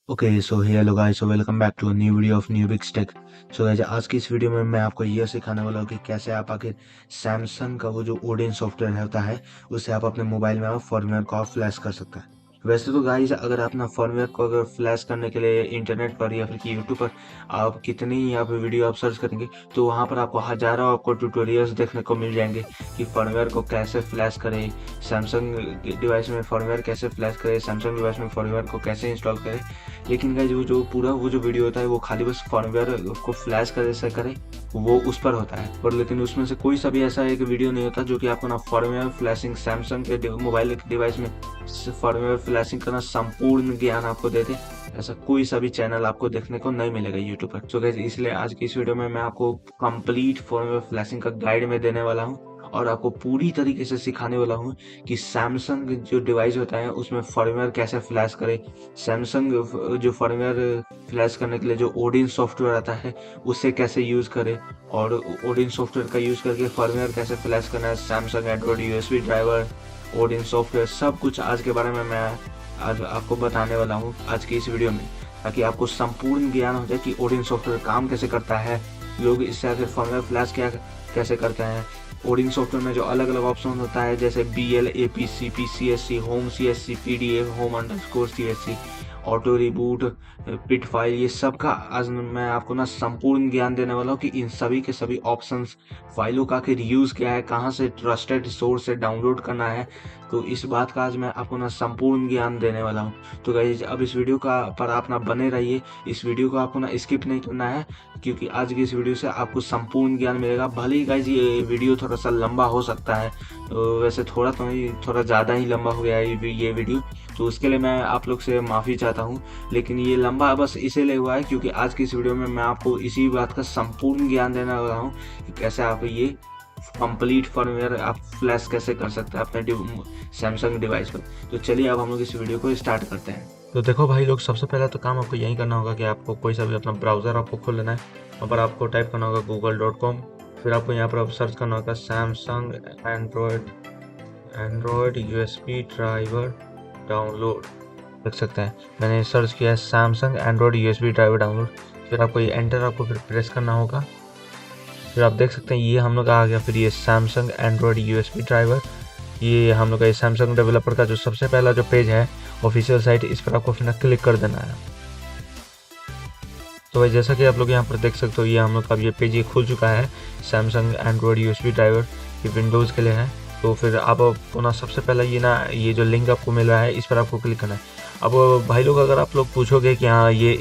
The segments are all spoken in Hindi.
Okay so hello guys, so welcome back to a new video of new bigs tech. So guys, आज की इस वीडियो में मैं आपको यह सिखाने वाला हूँ कि कैसे आप आखिर सैमसंग का वो जो ओडिन सॉफ्टवेयर होता है उससे आप अपने मोबाइल में फर्मवेयर को आप फ्लैश कर सकते हैं। वैसे तो गाइस, अगर आप अपना फर्मवेयर को अगर फ्लैश करने के लिए इंटरनेट पर या फिर कि यूट्यूब पर आप कितनी ही आप वीडियो आप सर्च करेंगे तो वहाँ पर आपको हजारों आपको ट्यूटोरियल्स देखने को मिल जाएंगे कि फर्मवेयर को कैसे फ्लैश करें, सैमसंग डिवाइस में फर्मवेयर कैसे फ्लैश करें, सैमसंग डिवाइस में फर्मवेयर को कैसे इंस्टॉल करें। लेकिन गाइस, वो जो पूरा वो जो वीडियो होता है वो खाली बस फर्मवेयर को फ्लैश कैसे करें वो उस पर होता है, पर लेकिन उसमें से कोई सा भी ऐसा एक वीडियो नहीं होता जो कि आपको ना फर्मवेयर फ्लैशिंग सैमसंग के मोबाइल डिवाइस में फर्मवेयर फ्लैशिंग का ना संपूर्ण ज्ञान आपको दे दे। ऐसा कोई सा भी चैनल आपको देखने को नहीं मिलेगा यूट्यूब पर। सो गाइस, इसलिए आज की इस वीडियो में मैं आपको कंप्लीट फर्मवेयर फ्लैशिंग का गाइड में देने वाला हूँ और आपको पूरी तरीके से सिखाने वाला हूँ कि सैमसंग जो डिवाइस होता है उसमें फर्मवेयर कैसे फ्लैश करे, सैमसंग जो फर्मवेयर फ्लैश करने के लिए जो ओडिन सॉफ्टवेयर आता है उसे कैसे यूज़ करें और ओडिन सॉफ्टवेयर का यूज़ करके फर्मवेयर कैसे फ्लैश करना है, Samsung Android USB driver, Odin software, सब कुछ आज के बारे में मैं आज आपको बताने वाला हूँ आज की इस वीडियो में, ताकि आपको संपूर्ण ज्ञान हो जाए कि ओडिन सॉफ्टवेयर काम कैसे करता है, लोग इससे आखिर फर्मवेयर फ्लैश क्या कैसे करते हैं। ओडिन सॉफ्टवेयर में जो अलग अलग ऑप्शन होता है जैसे BL APC PCSC home CSC PDA home underscore CSC auto reboot pit file, ये सब का आज मैं आपको ना संपूर्ण ज्ञान देने वाला हूँ कि इन सभी के सभी ऑप्शंस, फाइलों का आखिर यूज़ क्या है, कहाँ से ट्रस्टेड सोर्स से डाउनलोड करना है, तो इस बात का आज मैं आपको ना संपूर्ण ज्ञान देने वाला हूँ। तो गाइस, अब इस वीडियो का पर आप ना बने रहिए, इस वीडियो को आपको ना स्किप नहीं करना है क्योंकि आज की इस वीडियो से आपको संपूर्ण ज्ञान मिलेगा। भले ही गाइस ये वीडियो थोड़ा सा लंबा हो सकता है, तो वैसे थोड़ा तो नहीं, थोड़ा ज़्यादा ही लंबा हो गया है ये वीडियो, तो उसके लिए मैं आप लोग से माफ़ी चाहता हूँ। लेकिन ये लंबा बस इसीलिए हुआ है क्योंकि आज की इस वीडियो में मैं आपको इसी बात का संपूर्ण ज्ञान देने वाला हूँ कि कैसे आप ये कंप्लीट फर्मवेयर आप फ्लैश कैसे कर सकते हैं अपने सैमसंग डिवाइस पर। तो चलिए अब हम लोग इस वीडियो को स्टार्ट करते हैं। तो देखो भाई लोग, सबसे पहला तो काम आपको यही करना होगा कि आपको कोई सा भी अपना ब्राउज़र आपको खोल लेना है। वहाँ पर आपको टाइप करना होगा google.com, फिर आपको यहाँ पर सर्च करना होगा Samsung Android USB driver download. देख सकते हैं मैंने सर्च किया है Samsung Android USB driver download, फिर आपको ये एंटर आपको फिर प्रेस करना होगा। फिर आप देख सकते हैं ये हम लोग का आ गया, फिर ये सैमसंग एंड्रॉयड USB ड्राइवर, ये हम लोग का सैमसंग डेवलपर का जो सबसे पहला जो पेज है ऑफिशियल साइट, इस पर आपको फिर क्लिक कर देना है। तो भाई जैसा कि आप लोग यहाँ पर देख सकते हो ये हम लोग का ये पेज ये खुल चुका है, सैमसंग एंड्रॉयड USB ड्राइवर, ये विंडोज़ के लिए है। तो फिर आप ना सबसे पहला ये जो लिंक आपको मिल रहा है इस पर आपको क्लिक करना है। अब भाई लोग, अगर आप लोग पूछोगे कि हाँ ये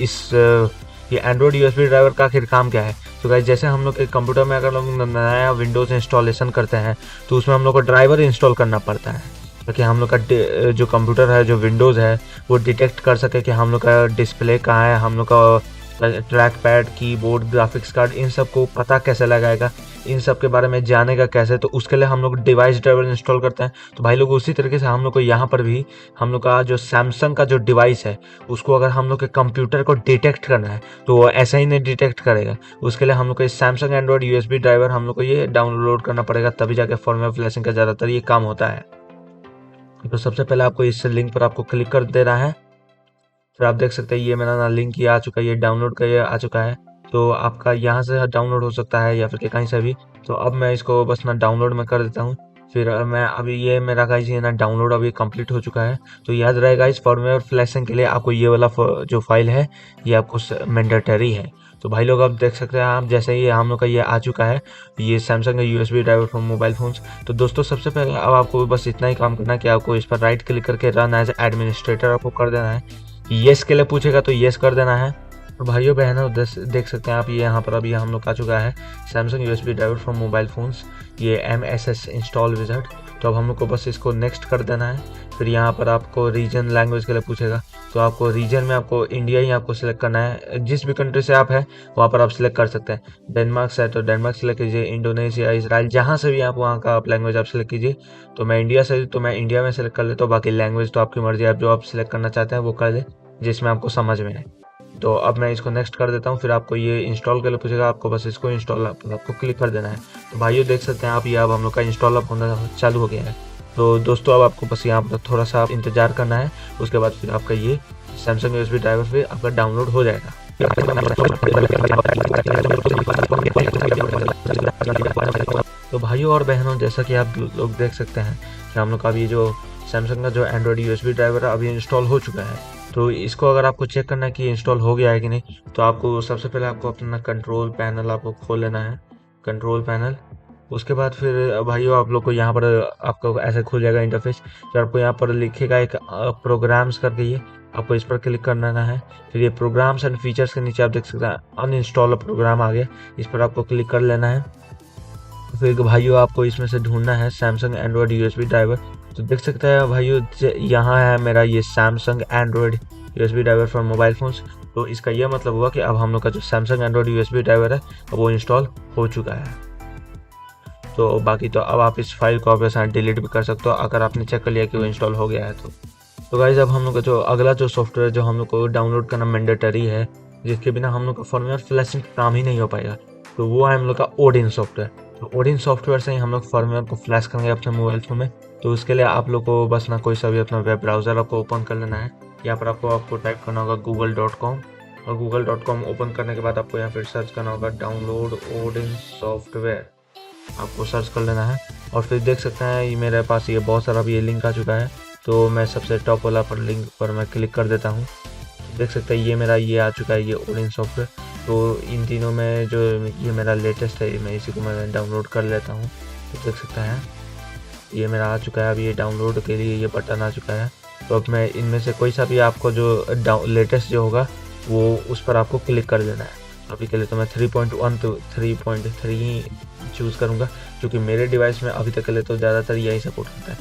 एंड्रॉयड USB ड्राइवर का आखिर काम क्या है, तो गाइस जैसे हम लोग के कंप्यूटर में अगर हम नया विंडोज़ इंस्टॉलेशन करते हैं तो उसमें हम लोग को ड्राइवर इंस्टॉल करना पड़ता है ताकि हम लोग का जो कंप्यूटर है, जो विंडोज़ है, वो डिटेक्ट कर सके कि हम लोग का डिस्प्ले कहाँ है, हम लोग का track pad, keyboard, graphics card, इन सब को पता कैसे लगाएगा, इन सब के बारे में जानेगा कैसे, तो उसके लिए हम लोग डिवाइस ड्राइवर इंस्टॉल करते हैं। तो भाई लोग उसी तरीके से हम लोग को यहाँ पर भी हम लोग का जो सैमसंग का जो डिवाइस है उसको अगर हम लोग के कंप्यूटर को डिटेक्ट करना है तो वो ऐसा ही नहीं डिटेक्ट करेगा। उसके लिए हम लोग को सैमसंग एंड्रॉयड USB ड्राइवर हम लोग को ये डाउनलोड करना पड़ेगा, तभी जाके फर्मवेयर फ्लैशिंग का ज़्यादातर ये काम होता है। तो सबसे पहले आपको इस लिंक पर आपको क्लिक कर देना है। फिर आप देख सकते हैं ये मेरा ना लिंक ये आ चुका है, ये डाउनलोड का ये आ चुका है। तो आपका यहाँ से डाउनलोड हो सकता है या फिर कहीं से भी। तो अब मैं इसको बस ना डाउनलोड में कर देता हूँ। फिर मैं अभी ये मेरा गाइस ये ना डाउनलोड अभी कंप्लीट हो चुका है। तो याद रहेगा इस फॉर्मवेयर फ्लैशिंग के लिए आपको ये वाला जो फाइल है ये आपको मैंडेटरी है। तो भाई लोग अब देख सकते हैं आप, जैसे ही हम लोग का ये आ चुका है ये सैमसंग का USB driver for mobile phones. तो दोस्तों सबसे पहले अब आपको बस इतना ही काम करना है कि आपको इस पर राइट क्लिक करके रन एज एडमिनिस्ट्रेटर आपको कर देना है। येस के लिए पूछेगा तो येस कर देना है। और भाइयों बहनों देख सकते हैं आप ये यहाँ पर अभी हम लोग आ चुका है Samsung USB driver for mobile phones, ये MSS इंस्टॉल विजार्ड। तो अब हम लोग को बस इसको नेक्स्ट कर देना है। फिर यहाँ पर आपको रीजन लैंग्वेज के लिए पूछेगा, तो आपको रीजन में आपको इंडिया ही आपको सिलेक्ट करना है। जिस भी कंट्री से आप हैं वहाँ पर आप सिलेक्ट कर सकते हैं। डेनमार्क से है तो डेनमार्क सेलेक्ट कीजिए, इंडोनेशिया, इसराइल, जहाँ से भी आप वहाँ का आप लैंग्वेज आप सिलेक्ट कीजिए। तो मैं इंडिया से, तो मैं इंडिया में सेलेक्ट कर लेता हूँ। बाकी लैंग्वेज तो आपकी मर्जी, आप जो आप सिलेक्ट करना चाहते हैं वो कर ले जिसमें आपको समझ में आए। तो अब मैं इसको नेक्स्ट कर देता हूँ। फिर आपको ये इंस्टॉल के लिए पूछेगा, आपको बस इसको इंस्टॉल आपको क्लिक कर देना है। तो भाइयों देख सकते हैं आप ये अब हम लोग का इंस्टॉल अप होना चालू हो गया है। तो दोस्तों अब आपको बस यहाँ पर थोड़ा सा इंतजार करना है, उसके बाद फिर आपका ये सैमसंग यूएसबी ड्राइवर भी आपका डाउनलोड हो जाएगा। तो भाइयों और बहनों, जैसा कि आप लोग देख सकते हैं कि हम लोग का अभी जो सैमसंग का जो एंड्रॉयड यूएसबी ड्राइवर है अभी इंस्टॉल हो चुका है। तो इसको अगर आपको चेक करना है कि इंस्टॉल हो गया है कि नहीं, तो आपको सबसे पहले आपको अपना कंट्रोल पैनल आपको खोल लेना है, कंट्रोल पैनल। उसके बाद फिर भाइयों आप लोग को यहाँ पर आपको ऐसे खुल जाएगा इंटरफेस। फिर आपको यहाँ पर लिखेगा एक प्रोग्राम्स करके, ये आपको इस पर क्लिक करना है। फिर ये प्रोग्राम्स एंड फीचर्स के नीचे आप देख सकते हैं अनइंस्टॉल प्रोग्राम आ गया, इस पर आपको क्लिक कर लेना है। फिर भाइयों आपको इसमें से ढूंढना है सैमसंग एंड्रॉयड यूएसबी ड्राइवर। तो देख सकते हैं भाइयों यहाँ है मेरा ये Samsung Android USB driver for mobile phones. तो इसका यह मतलब हुआ कि अब हम लोग का जो सैमसंग एंड्रॉयड यूएसबी ड्राइवर है वो इंस्टॉल हो चुका है। तो बाकी तो अब आप इस फाइल को आप डिलीट भी कर सकते हो अगर आपने चेक कर लिया कि वो इंस्टॉल हो गया है। तो गाइज अब हम लोग का जो अगला जो सॉफ्टवेयर जो हम लोग को डाउनलोड करना मैंडेटरी है, जिसके बिना हम लोग का फर्मवेयर फ्लैशिंग काम ही नहीं हो पाएगा, तो वो है हम लोग का ओडिन सॉफ्टवेयर। तो ओडिन सॉफ्टवेयर से ही हम लोग फर्मवेयर को फ्लैश करेंगे अपने मोबाइल फोन में। तो उसके लिए आप लोग को बस ना कोई सा भी अपना वेब ब्राउज़र आपको ओपन कर लेना है। यहाँ पर आपको टाइप करना होगा google.com, और google.com ओपन करने के बाद आपको यहाँ पर सर्च करना होगा डाउनलोड ओडिन सॉफ्टवेयर, आपको सर्च कर लेना है। और फिर देख सकते हैं ये मेरे पास ये बहुत सारा ये लिंक आ चुका है। तो मैं सबसे टॉप वाला पर लिंक पर मैं क्लिक कर देता हूँ। देख सकते हैं ये मेरा ये आ चुका है, ये ओडिन सॉफ्टवेयर। तो इन तीनों में जो ये मेरा लेटेस्ट है, मैं इसी को मैं डाउनलोड कर लेता हूँ। तो देख सकते हैं ये मेरा आ चुका है, अब ये डाउनलोड के लिए ये बटन आ चुका है। तो अब मैं इनमें से कोई सा भी आपको जो लेटेस्ट जो होगा वो उस पर आपको क्लिक कर देना है। अभी के लिए तो मैं 3.1 तो 3.3 ही चूज़ करूँगा, क्योंकि मेरे डिवाइस में अभी तक के लिए तो ज़्यादातर यही सपोर्ट करता है।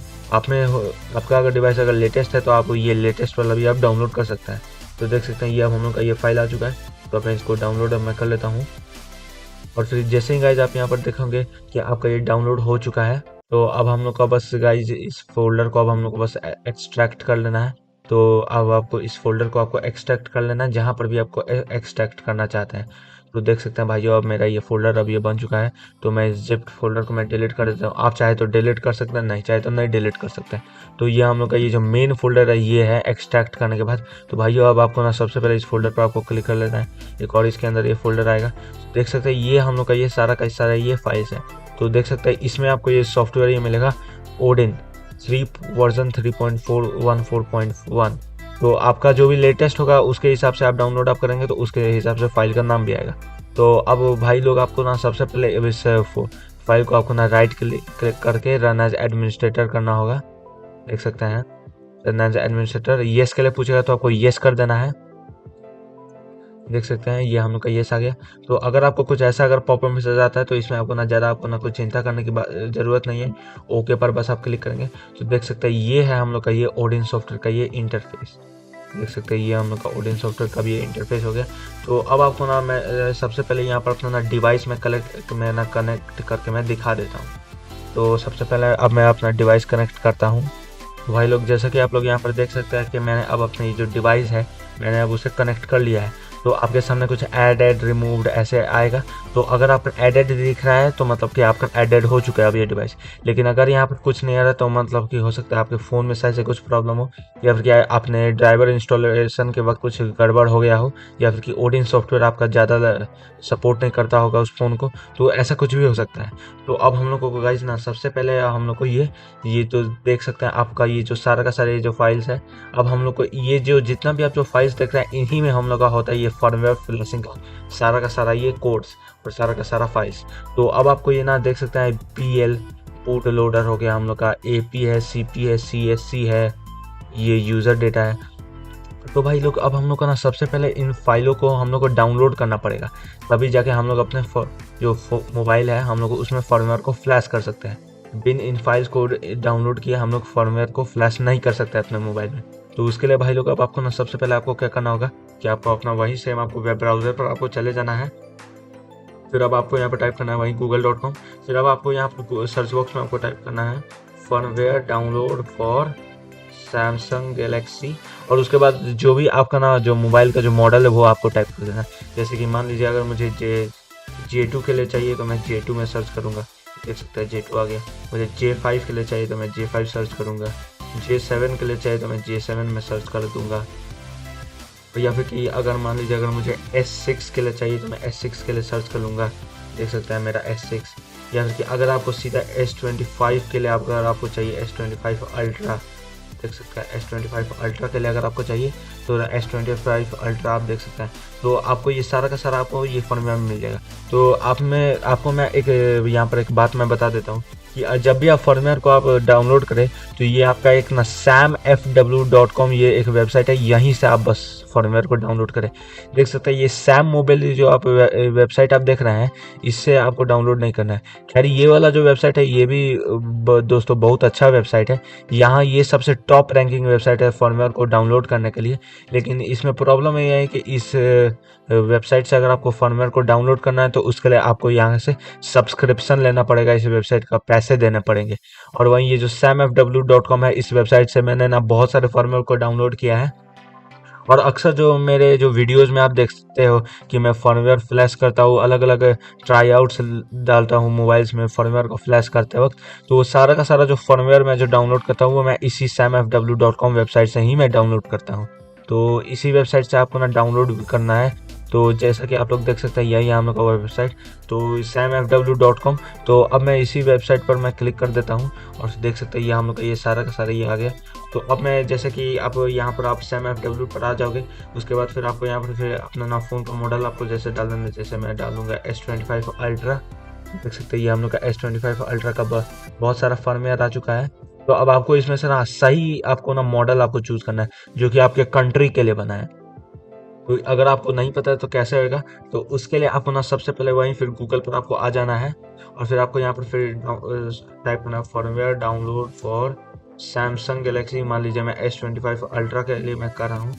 आपका अगर डिवाइस अगर लेटेस्ट है तो आप ये लेटेस्ट वाला भी आप डाउनलोड कर सकते हैं। तो देख सकते हैं ये अब हम लोग का ये फाइल आ चुका है। तो मैं इसको डाउनलोड अब मैं कर लेता हूँ। और फिर जैसे ही गाइज आप यहाँ पर देखेंगे कि आपका ये डाउनलोड हो चुका है, तो अब हम लोग का बस गाइज इस फोल्डर को अब हम लोग को बस एक्सट्रैक्ट कर लेना है। तो अब आपको इस फोल्डर को आपको एक्सट्रैक्ट कर लेना है जहाँ पर भी आपको एक्सट्रैक्ट करना चाहते हैं। तो देख सकते हैं भाइयों अब मेरा ये फोल्डर अब ये बन चुका है। तो मैं इस जिप फोल्डर को मैं डिलीट कर देता हूँ। आप चाहे तो डिलीट कर सकते हैं, नहीं चाहे तो नहीं डिलीट कर सकते हैं। तो ये हम लोग का ये जो मेन फोल्डर है ये है एक्सट्रैक्ट करने के बाद। तो भाइयों अब आपको ना सबसे पहले इस फोल्डर पर आपको क्लिक कर लेना है, एक और इसके अंदर ये फोल्डर आएगा। देख सकते हैं ये हम लोग का ये सारा का सारा ये फाइल्स है। तो देख सकते हैं इसमें आपको ये सॉफ्टवेयर ये मिलेगा ओडिन 3 वर्जन 3.414.1। तो आपका जो भी लेटेस्ट होगा उसके हिसाब से आप डाउनलोड आप करेंगे तो उसके हिसाब से फाइल का नाम भी आएगा। तो अब भाई लोग आपको ना सबसे पहले इस फाइल को आपको ना राइट क्लिक करके रन एज एडमिनिस्ट्रेटर करना होगा। देख सकते हैं रन एज एडमिनिस्ट्रेटर, येस के लिए पूछेगा तो आपको येस कर देना है। देख सकते हैं ये हम लोग का येस आ गया। तो अगर आपको कुछ ऐसा अगर पॉपअप मैसेज आता है तो इसमें आपको ना ज़्यादा आपको ना कुछ चिंता करने की ज़रूरत नहीं है, ओके पर बस आप क्लिक करेंगे। तो देख सकते हैं ये है हम लोग का ये ओडिन सॉफ्टवेयर का ये इंटरफेस। देख सकते हैं ये हम लोग का ओडिन सॉफ्टवेयर का भी ये इंटरफेस हो गया। तो अब आपको ना मैं सबसे पहले यहाँ पर अपना ना डिवाइस में कनेक्ट करके मैं दिखा देता हूँ। तो सबसे पहले अब मैं अपना डिवाइस कनेक्ट करता हूँ। तो भाई लोग जैसा कि आप लोग यहाँ पर देख सकते हैं कि मैंने अब अपनी जो डिवाइस है मैंने अब उसे कनेक्ट कर लिया है। तो आपके सामने कुछ एडेड रिमूव्ड ऐसे आएगा। तो अगर आप एडेड दिख रहा है तो मतलब कि आपका एडेड हो चुका है अब ये डिवाइस। लेकिन अगर यहाँ पर कुछ नहीं आ रहा तो मतलब कि हो सकता है आपके फ़ोन में शायद से कुछ प्रॉब्लम हो, या फिर क्या आपने ड्राइवर इंस्टॉलेशन के वक्त कुछ गड़बड़ हो गया हो, या फिर कि ओडिन सॉफ्टवेयर आपका ज़्यादा सपोर्ट नहीं करता होगा उस फ़ोन को। तो ऐसा कुछ भी हो सकता है। तो अब हम लोग को गाइस ना सबसे पहले हम लोग को ये तो देख सकते हैं आपका ये जो सारा का सारा ये जो फाइल्स है, अब हम लोग को ये जो जितना भी आप जो फाइल्स देख रहे हैं इन्हीं में हम लोग का होता है ये फर्मवेयर फ्लैशिंग का सारा ये कोड्स और सारा का सारा फाइल्स। तो अब आपको ये ना देख सकते हैं PL बूट लोडर हो गया हम लोग का, AP है, CP है, CSC है, ये यूज़र डेटा है। तो भाई लोग अब हम लोग का ना सबसे पहले इन फाइलों को हम लोग को डाउनलोड करना पड़ेगा, तभी जाके हम लोग अपने जो मोबाइल है हम लोग उसमें फर्मवेयर को फ्लैश कर सकते हैं। बिन इन फाइल्स को डाउनलोड किए हम लोग फर्मवेयर को फ्लैश नहीं कर सकते अपने मोबाइल में। तो उसके लिए भाई लोग अब आपको ना सबसे पहले आपको क्या करना होगा कि आपको अपना वही सेम आपको वेब ब्राउज़र पर आपको चले जाना है। फिर अब आपको यहाँ पर टाइप करना है वही google.com। फिर अब आपको यहाँ पर सर्च बॉक्स में आपको टाइप करना है firmware download for Samsung Galaxy, और उसके बाद जो भी आपका ना जो मोबाइल का जो मॉडल है वो आपको टाइप कर देना है। जैसे कि मान लीजिए अगर मुझे J2 के लिए चाहिए तो मैं J2 में सर्च करूँगा। देख सकते हैं J2 आ गया। मुझे J5 के लिए चाहिए तो मैं J5 सर्च करूँगा। J7 के लिए चाहिए तो मैं J7 में सर्च कर दूँगा। या फिर कि अगर मान लीजिए अगर मुझे S6 के लिए चाहिए तो मैं S6 के लिए सर्च कर लूँगा, देख सकते हैं मेरा S6। या फिर कि अगर आपको सीधा S25 के लिए अगर आपको चाहिए S25 अल्ट्रा, देख सकते हैं S25 अल्ट्रा के लिए अगर आपको चाहिए तो S25 अल्ट्रा आप देख सकते हैं। तो आपको ये सारा का सारा आपको ये फर्मवेयर में मिल जाएगा। तो आपको मैं एक यहाँ पर एक बात मैं बता देता हूँ कि जब भी आप फर्मवेयर को आप डाउनलोड करें तो ये आपका एक ना samfw.com ये एक वेबसाइट है, यहीं से आप बस फर्मवेयर को डाउनलोड करें। देख सकते हैं ये सैम मोबाइल जो आप वेबसाइट आप देख रहे हैं, इससे आपको डाउनलोड नहीं करना है। खैर ये वाला जो वेबसाइट है ये भी दोस्तों बहुत अच्छा वेबसाइट है, यहाँ ये सबसे टॉप रैंकिंग वेबसाइट है फर्मवेयर को डाउनलोड करने के लिए। लेकिन इसमें प्रॉब्लम ये है कि इस वेबसाइट से अगर आपको फर्मवेयर को डाउनलोड करना है तो उसके लिए आपको यहाँ से सब्सक्रिप्शन लेना पड़ेगा, इस वेबसाइट का पैसे देने पड़ेंगे। और वहीं ये जो samfw.com है, इस वेबसाइट से मैंने ना बहुत सारे फर्मवेयर को डाउनलोड किया है। और अक्सर जो मेरे जो वीडियोस में आप देख सकते हो कि मैं फर्मवेयर फ्लैश करता हूँ, अलग अलग ट्राई आउट्स डालता हूँ मोबाइल्स में फर्मवेयर को फ्लैश करते वक्त, तो वो सारा का सारा जो फर्मवेयर मैं जो डाउनलोड करता हूँ वो मैं इसी samfw.com वेबसाइट से ही मैं डाउनलोड करता हूँ। तो इसी वेबसाइट से आपको ना डाउनलोड भी करना है। तो जैसा कि आप लोग देख सकते हैं यही हम लोग का वेबसाइट, तो samfw.com। तो अब मैं इसी वेबसाइट पर मैं क्लिक कर देता हूँ और देख सकते हैं ये हम लोग का ये सारा का सारा ये आ गया। तो अब मैं जैसे कि आप यहाँ पर आप samfw पर आ जाओगे, उसके बाद फिर आपको यहाँ पर फिर अपना ना फ़ोन का मॉडल आपको जैसे डालना है, जैसे मैं डालूंगा S25 अल्ट्रा। देख सकते हैं ये हम लोग का S25 अल्ट्रा का बहुत सारा फर्मवेयर आ चुका है। तो अब आपको इसमें से ना सही आपको ना मॉडल आपको चूज़ करना है जो कि आपके कंट्री के लिए बना है। तो अगर आपको नहीं पता है तो कैसे होएगा, तो उसके लिए आपको ना सबसे पहले वहीं फिर गूगल पर आपको आ जाना है और फिर आपको यहाँ पर फिर टाइप करना है firmware download for Samsung Galaxy. मान लीजिए मैं S25 अल्ट्रा के लिए मैं कर रहा हूँ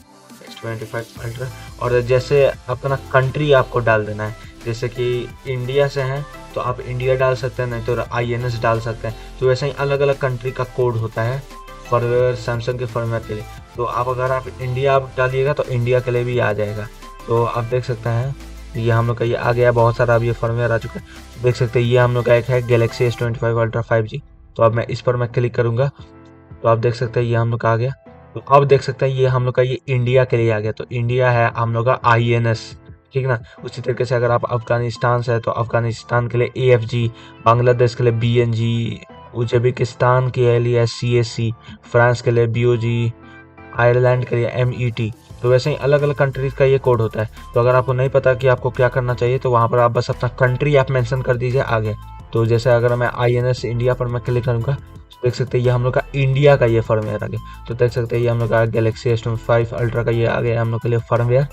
S25 अल्ट्रा। और जैसे आपका ना कंट्री आपको डाल देना है, जैसे कि इंडिया से हैं तो आप इंडिया डाल सकते हैं, नहीं तो INS डाल सकते हैं। तो वैसे ही अलग अलग कंट्री का कोड होता है फर्मवेयर सैमसंग के फर्मवेयर के लिए। तो आप अगर आप इंडिया आप डालिएगा तो इंडिया के लिए भी आ जाएगा। तो आप देख सकते हैं ये हम लोग का ये आ गया, बहुत सारा अब ये फर्मवेयर आ चुका है। देख सकते हैं ये हम लोग का एक है गैलेक्सी S25 अल्ट्रा 5G। तो अब मैं इस पर मैं क्लिक करूँगा तो आप देख सकते हैं ये हम लोग का आ गया। तो अब देख सकते हैं ये हम लोग का ये इंडिया के लिए आ गया। तो इंडिया है हम लोग का INS, ठीक ना। उसी तरीके से अगर आप अफगानिस्तान से है तो अफगानिस्तान के लिए AFG, बांग्लादेश के लिए BNG, उज्बेकिस्तान के लिए CAC, फ्रांस के लिए BOG, आयरलैंड के लिए MET। तो वैसे ही अलग अलग कंट्रीज का ये कोड होता है। तो अगर आपको नहीं पता कि आपको क्या करना चाहिए तो वहाँ पर आप बस अपना कंट्री आप मेंशन कर दीजिए आगे। तो जैसे अगर मैं INS इंडिया पर मैं क्लिक करूँगा तो देख सकते हैं ये हम लोग का इंडिया का ये फर्मवेयर आ गया। तो देख सकते हैं ये हम लोग का गैलेक्सी S25 अल्ट्रा का ये आ गया हम लोग के लिए फर्मवेयर।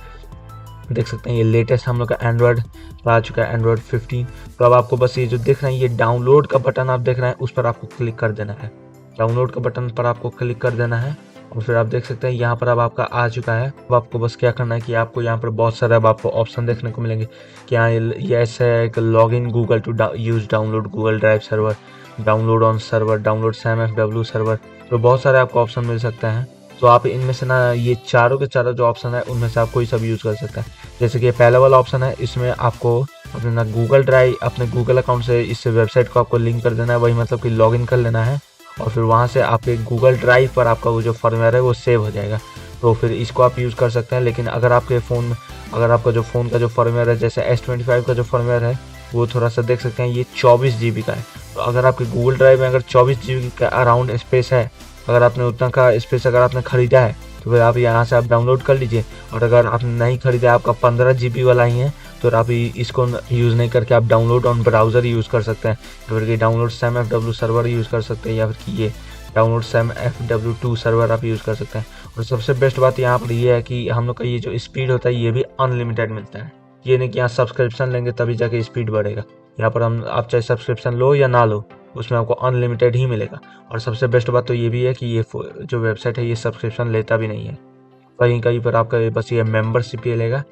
देख सकते हैं ये लेटेस्ट हम लोग का एंड्रॉयड आ चुका है, एंड्रॉयड 15। तो अब आपको बस ये जो देख रहे हैं ये डाउनलोड का बटन आप देख रहे हैं उस पर आपको क्लिक कर देना है। डाउनलोड का बटन पर आपको क्लिक कर देना है और फिर आप देख सकते हैं यहाँ पर अब आपका आ चुका है। अब आपको बस क्या करना है कि आपको यहाँ पर बहुत सारे अब आपको ऑप्शन देखने को मिलेंगे कि यहाँ ये ऐसा है कि log in Google to use download Google drive server, download on server, download samfw server. तो बहुत सारे आपको ऑप्शन मिल सकते हैं। तो आप इनमें से ना ये चारों के चारों जो ऑप्शन है उनमें से आप कोई सा भी यूज़ कर सकते हैं। जैसे कि पहला वाला ऑप्शन है, इसमें आपको अपने ना गूगल ड्राइव अपने गूगल अकाउंट से इस वेबसाइट को आपको लिंक कर देना है, वही मतलब कि लॉगिन कर लेना है और फिर वहाँ से आपके गूगल ड्राइव पर आपका वो जो फर्मवेयर है वो सेव हो जाएगा। तो फिर इसको आप यूज़ कर सकते हैं। लेकिन अगर आपके फ़ोन में अगर आपका जो फ़ोन का जो फर्मवेयर है जैसे S25 का जो फर्मवेयर है वो थोड़ा सा देख सकते हैं ये 24 GB का है। तो अगर आपके गूगल ड्राइव में अगर 24 GB का अराउंड स्पेस है, अगर आपने उतना का स्पेस अगर आपने ख़रीदा है तो फिर आप यहाँ से आप डाउनलोड कर लीजिए। और अगर आपने नहीं ख़रीदा आपका 15 GB वाला ही है तो आप इसको यूज़ नहीं करके आप डाउनलोड ऑन ब्राउज़र यूज़ कर सकते हैं, या फिर कि डाउनलोड samfw सर्वर यूज़ कर सकते हैं, या फिर कि ये डाउनलोड samfw2 सर्वर आप यूज़ कर सकते हैं। और सबसे बेस्ट बात यहाँ पर ये है कि हम लोग का ये जो स्पीड होता है ये भी अनलिमिटेड मिलता है। ये नहीं कि यहाँ सब्सक्रिप्शन लेंगे तभी जाके स्पीड बढ़ेगा। यहाँ पर हम आप चाहे सब्सक्रिप्शन लो या ना लो उसमें आपको अनलिमिटेड ही मिलेगा। और सबसे बेस्ट बात तो ये भी है कि ये जो वेबसाइट है ये सब्सक्रिप्शन लेता भी नहीं है, कहीं कहीं पर आपका बस ये मेंबरशिप ये लेगा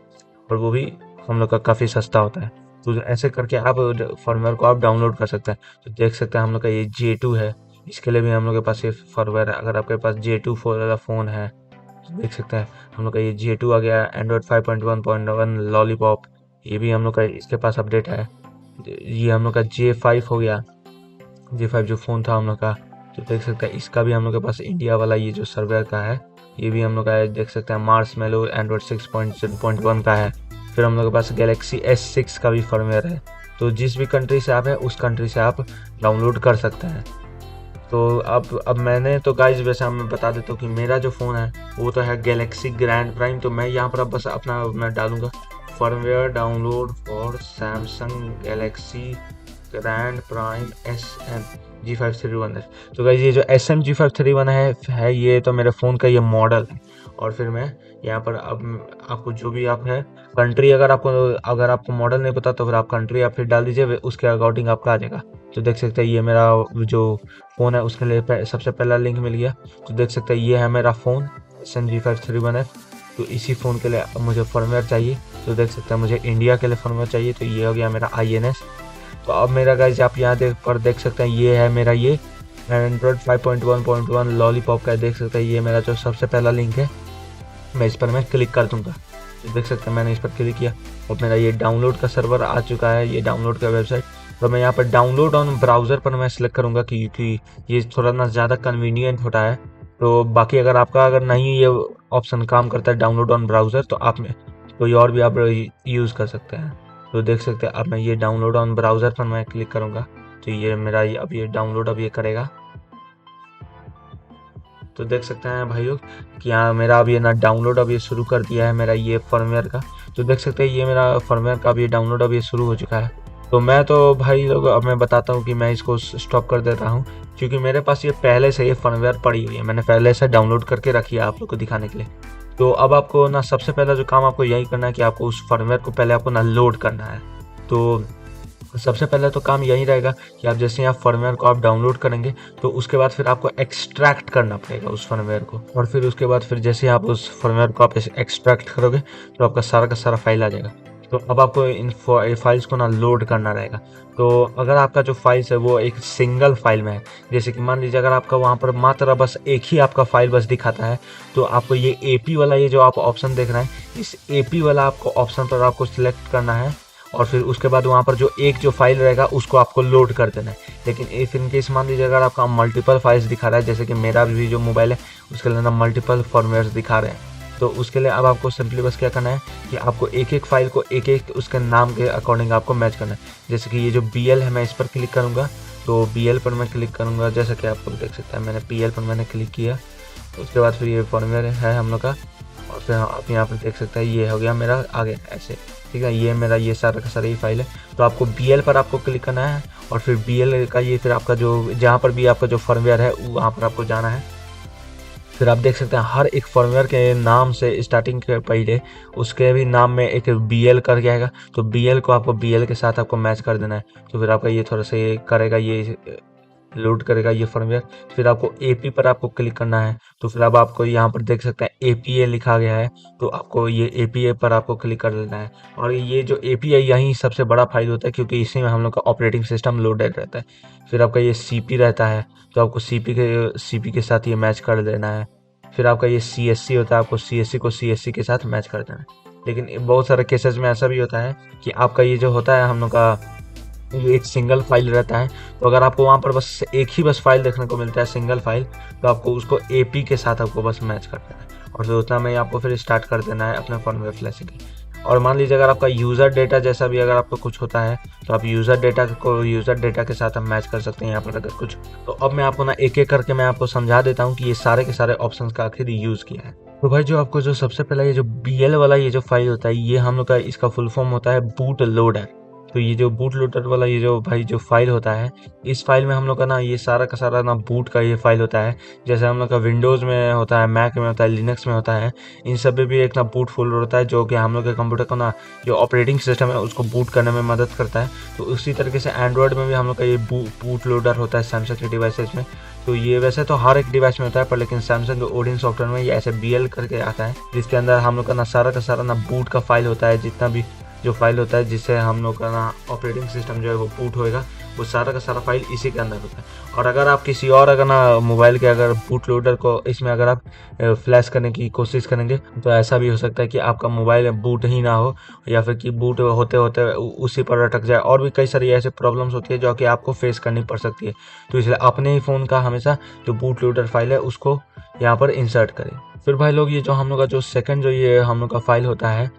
और वो भी हम लोग का काफ़ी सस्ता होता है। तो ऐसे करके आप फर्मवेयर को आप डाउनलोड कर सकते हैं। तो देख सकते हैं हम लोग का ये J2 है, इसके लिए भी हम लोग के पास ये फर्मवेयर है। अगर आपके पास J2 वाला फ़ोन है तो देख सकते हैं हम लोग का ये J2 आ गया, एंड्रॉयड 5.1.1 लॉलीपॉप, ये भी हम लोग का इसके पास अपडेट है। ये हम लोग का J5 हो गया, J5 जो फ़ोन था हम लोग का। तो देख सकते हैं इसका भी हम लोग के पास इंडिया वाला ये जो सर्वर का है ये भी हम लोग का देख सकते हैं। मार्शमैलो एंड्रॉइड 6.0.1 का है। फिर हम लोग के पास गैलेक्सी S6 का भी फर्मवेयर है। तो जिस भी कंट्री से आप है उस कंट्री से आप डाउनलोड कर सकते हैं। तो अब मैंने तो गाइज वैसे मैं बता देता हूँ कि मेरा जो फ़ोन है वो तो है गैलेक्सी ग्रैंड प्राइम। तो मैं यहाँ पर अब बस अपना मैं डालूँगा firmware download for Samsung Galaxy grand prime SM-G531 है। तो गाइज ये जो SM-G531 है ये तो मेरे फ़ोन का ये मॉडल है। और फिर मैं यहाँ पर अब आपको जो भी आप है कंट्री, अगर आपको मॉडल नहीं पता तो फिर आप कंट्री आप फिर डाल दीजिए, उसके अकॉर्डिंग आपका आ जाएगा। तो देख सकते हैं ये मेरा जो फ़ोन है उसके लिए सबसे पहला लिंक मिल गया। तो देख सकते हैं ये है मेरा फ़ोन SM-G531 है। तो इसी फ़ोन के लिए अब मुझे फर्मवेयर चाहिए। तो देख सकते हैं मुझे इंडिया के लिए फर्मवेयर चाहिए। तो ये हो गया मेरा INS। तो अब मेरा गाइज आप यहाँ देख सकते हैं ये है मेरा ये एंड्रॉइड 5.1.1 लॉलीपॉप का। देख सकते हैं ये मेरा जो सबसे पहला लिंक है, मैं इस पर मैं क्लिक कर दूंगा। तो देख सकते हैं मैंने इस पर क्लिक किया और मेरा ये डाउनलोड का सर्वर आ चुका है, ये डाउनलोड का वेबसाइट। तो मैं यहाँ पर डाउनलोड ऑन ब्राउज़र पर मैं सिलेक्ट करूँगा क्योंकि ये थोड़ा ना ज़्यादा कन्वीनियंट होता है। तो बाकी अगर नहीं ये ऑप्शन काम करता है डाउनलोड ऑन ब्राउज़र तो आप में कोई और भी आप यूज़ कर सकते हैं। तो देख सकते हैं अब मैं ये डाउनलोड ऑन ब्राउज़र पर मैं क्लिक करूँगा तो ये मेरा अब ये डाउनलोड अब ये करेगा। तो देख सकते हैं भाई लोग कि यहाँ मेरा अब ये ना डाउनलोड अब ये शुरू कर दिया है मेरा ये फर्मवेयर का। तो देख सकते हैं ये मेरा फर्मवेयर का अब ये डाउनलोड अब ये शुरू हो चुका है। तो मैं तो भाई लोग अब मैं बताता हूँ कि मैं इसको स्टॉप कर देता हूँ क्योंकि मेरे पास ये पहले से ये फर्मवेयर पड़ी हुई है, मैंने पहले से डाउनलोड करके रखी है आप लोग को दिखाने के लिए। तो अब आपको ना सबसे पहला जो काम आपको यही करना है कि आपको उस फर्मवेयर को पहले आपको ना लोड करना है। तो सबसे पहले तो काम यही रहेगा कि आप जैसे यहाँ फर्मवेयर को आप डाउनलोड करेंगे तो उसके बाद फिर आपको एक्सट्रैक्ट करना पड़ेगा उस फर्मवेयर को। और फिर उसके बाद फिर जैसे आप उस फर्मवेयर को आप एक्सट्रैक्ट करोगे तो आपका सारा का सारा फाइल आ जाएगा। तो अब आपको इन फाइल्स को ना लोड करना रहेगा। तो अगर आपका जो फाइल्स है वो एक सिंगल फाइल में है, जैसे कि मान लीजिए अगर आपका वहाँ पर मात्र बस एक ही आपका फाइल बस दिखाता है तो आपको ये AP वाला ये जो आप ऑप्शन देख रहे हैं इस AP वाला आपको ऑप्शन पर आपको सिलेक्ट करना है। और फिर उसके बाद वहाँ पर जो फाइल रहेगा उसको आपको लोड कर देना है। लेकिन इफ इन केस मान लीजिए अगर आपका मल्टीपल फाइल्स दिखा रहा है, जैसे कि मेरा भी जो मोबाइल है उसके लिए ना मल्टीपल फॉर्मेट्स दिखा रहे हैं, तो उसके लिए अब आपको सिंपली बस क्या करना है कि आपको एक एक फाइल को एक एक उसके नाम के अकॉर्डिंग आपको मैच करना है। जैसे कि ये जो BL है मैं इस पर क्लिक करूँगा तो BL पर मैं क्लिक करूँगा, जैसा कि आप लोग देख सकते हैं मैंने BL पर मैंने क्लिक किया। उसके बाद फिर ये फॉर्मवेयर है हम लोग का और फिर आप यहाँ पर देख सकते हैं ये हो गया मेरा आगे ऐसे, ठीक है। ये मेरा ये सारा का सारा ही फाइल है। तो आपको BL पर आपको क्लिक करना है और फिर BL का ये फिर आपका जो जहाँ पर भी आपका जो फर्मवेयर है वहाँ पर आपको जाना है। फिर आप देख सकते हैं हर एक फर्मवेयर के नाम से स्टार्टिंग के पहले उसके भी नाम में एक BL करके आएगा। तो BL को आपको BL के साथ आपको मैच कर देना है। तो फिर आपका ये थोड़ा सा ये करेगा, ये लोड करेगा ये फर्मवेयर। फिर आपको AP पर आपको क्लिक करना है। तो फिर अब आपको यहाँ पर देख सकते हैं APA लिखा गया है, तो आपको ये APA पर आपको क्लिक कर देना है। और ये जो APA यही सबसे बड़ा फाइल होता है क्योंकि इसी में हम लोग का ऑपरेटिंग सिस्टम लोडेड रहता है। फिर आपका ये CP रहता है तो आपको CP के साथ ये मैच कर देना है। फिर आपका ये CSC होता है, आपको CSC को CSC के साथ मैच कर देना है। लेकिन बहुत सारे केसेस में ऐसा भी होता है कि आपका ये जो होता है हम लोग का ये एक सिंगल फाइल रहता है। तो अगर आपको वहाँ पर बस एक ही बस फाइल देखने को मिलता है सिंगल फाइल, तो आपको उसको AP के साथ आपको बस मैच कर देना है और फिर उतना में आपको फिर स्टार्ट कर देना है अपने फर्मवेयर फ्लैशिंग की। और मान लीजिए अगर आपका यूज़र डेटा जैसा भी अगर आपको कुछ होता है तो आप यूज़र डेटा के साथ हम मैच कर सकते हैं यहाँ पर अगर कुछ। तो अब मैं आपको ना एक एक करके मैं आपको समझा देता हूँ कि ये सारे के सारे ऑप्शन का आखिर यूज़ किया है। तो भाई जो आपको जो सबसे पहला ये जो BL वाला ये जो फाइल होता है ये हम लोग का इसका फुल फॉर्म होता है बूट लोडर। तो ये जो बूट लोडर वाला ये जो भाई जो फाइल होता है इस फाइल में हम लोग का ना ये सारा का सारा ना बूट का ये फाइल होता है। जैसे हम लोग का विंडोज़ में होता है, मैक में होता है, लिनक्स में होता है, इन सब में भी एक ना बूट फोल्डर होता है जो कि हम लोग के कंप्यूटर को ना जो ऑपरेटिंग सिस्टम है उसको बूट करने में मदद करता है। तो उसी तरीके से एंड्रॉयड में भी हम लोग का ये बूट लोडर होता है सैमसंग के डिवाइसेज में। तो ये वैसे तो हर एक डिवाइस में होता है पर लेकिन सैमसंग के ओडिन सॉफ्टवेयर में ये ऐसे BL करके आता है जिसके अंदर हम लोग का ना सारा ना बूट का फाइल होता है, जितना भी जो फाइल होता है जिससे हम लोग का ना ऑपरेटिंग सिस्टम जो है वो बूट होएगा वो सारा का सारा फाइल इसी के अंदर होता है। और अगर आप किसी और अगर ना मोबाइल के अगर बूट लोडर को इसमें अगर आप फ्लैश करने की कोशिश करेंगे तो ऐसा भी हो सकता है कि आपका मोबाइल बूट ही ना हो, या फिर कि बूट होते होते उसी पर अटक जाए। और भी कई सारी ऐसे प्रॉब्लम्स होती है जो कि आपको फेस करनी पड़ सकती है। तो इसलिए अपने ही फ़ोन का हमेशा जो बूट लोडर फाइल है उसको यहाँ पर इंसर्ट करें। फिर भाई लोग ये जो हम लोग का जो सेकंड जो ये हम लोग का फाइल होता है,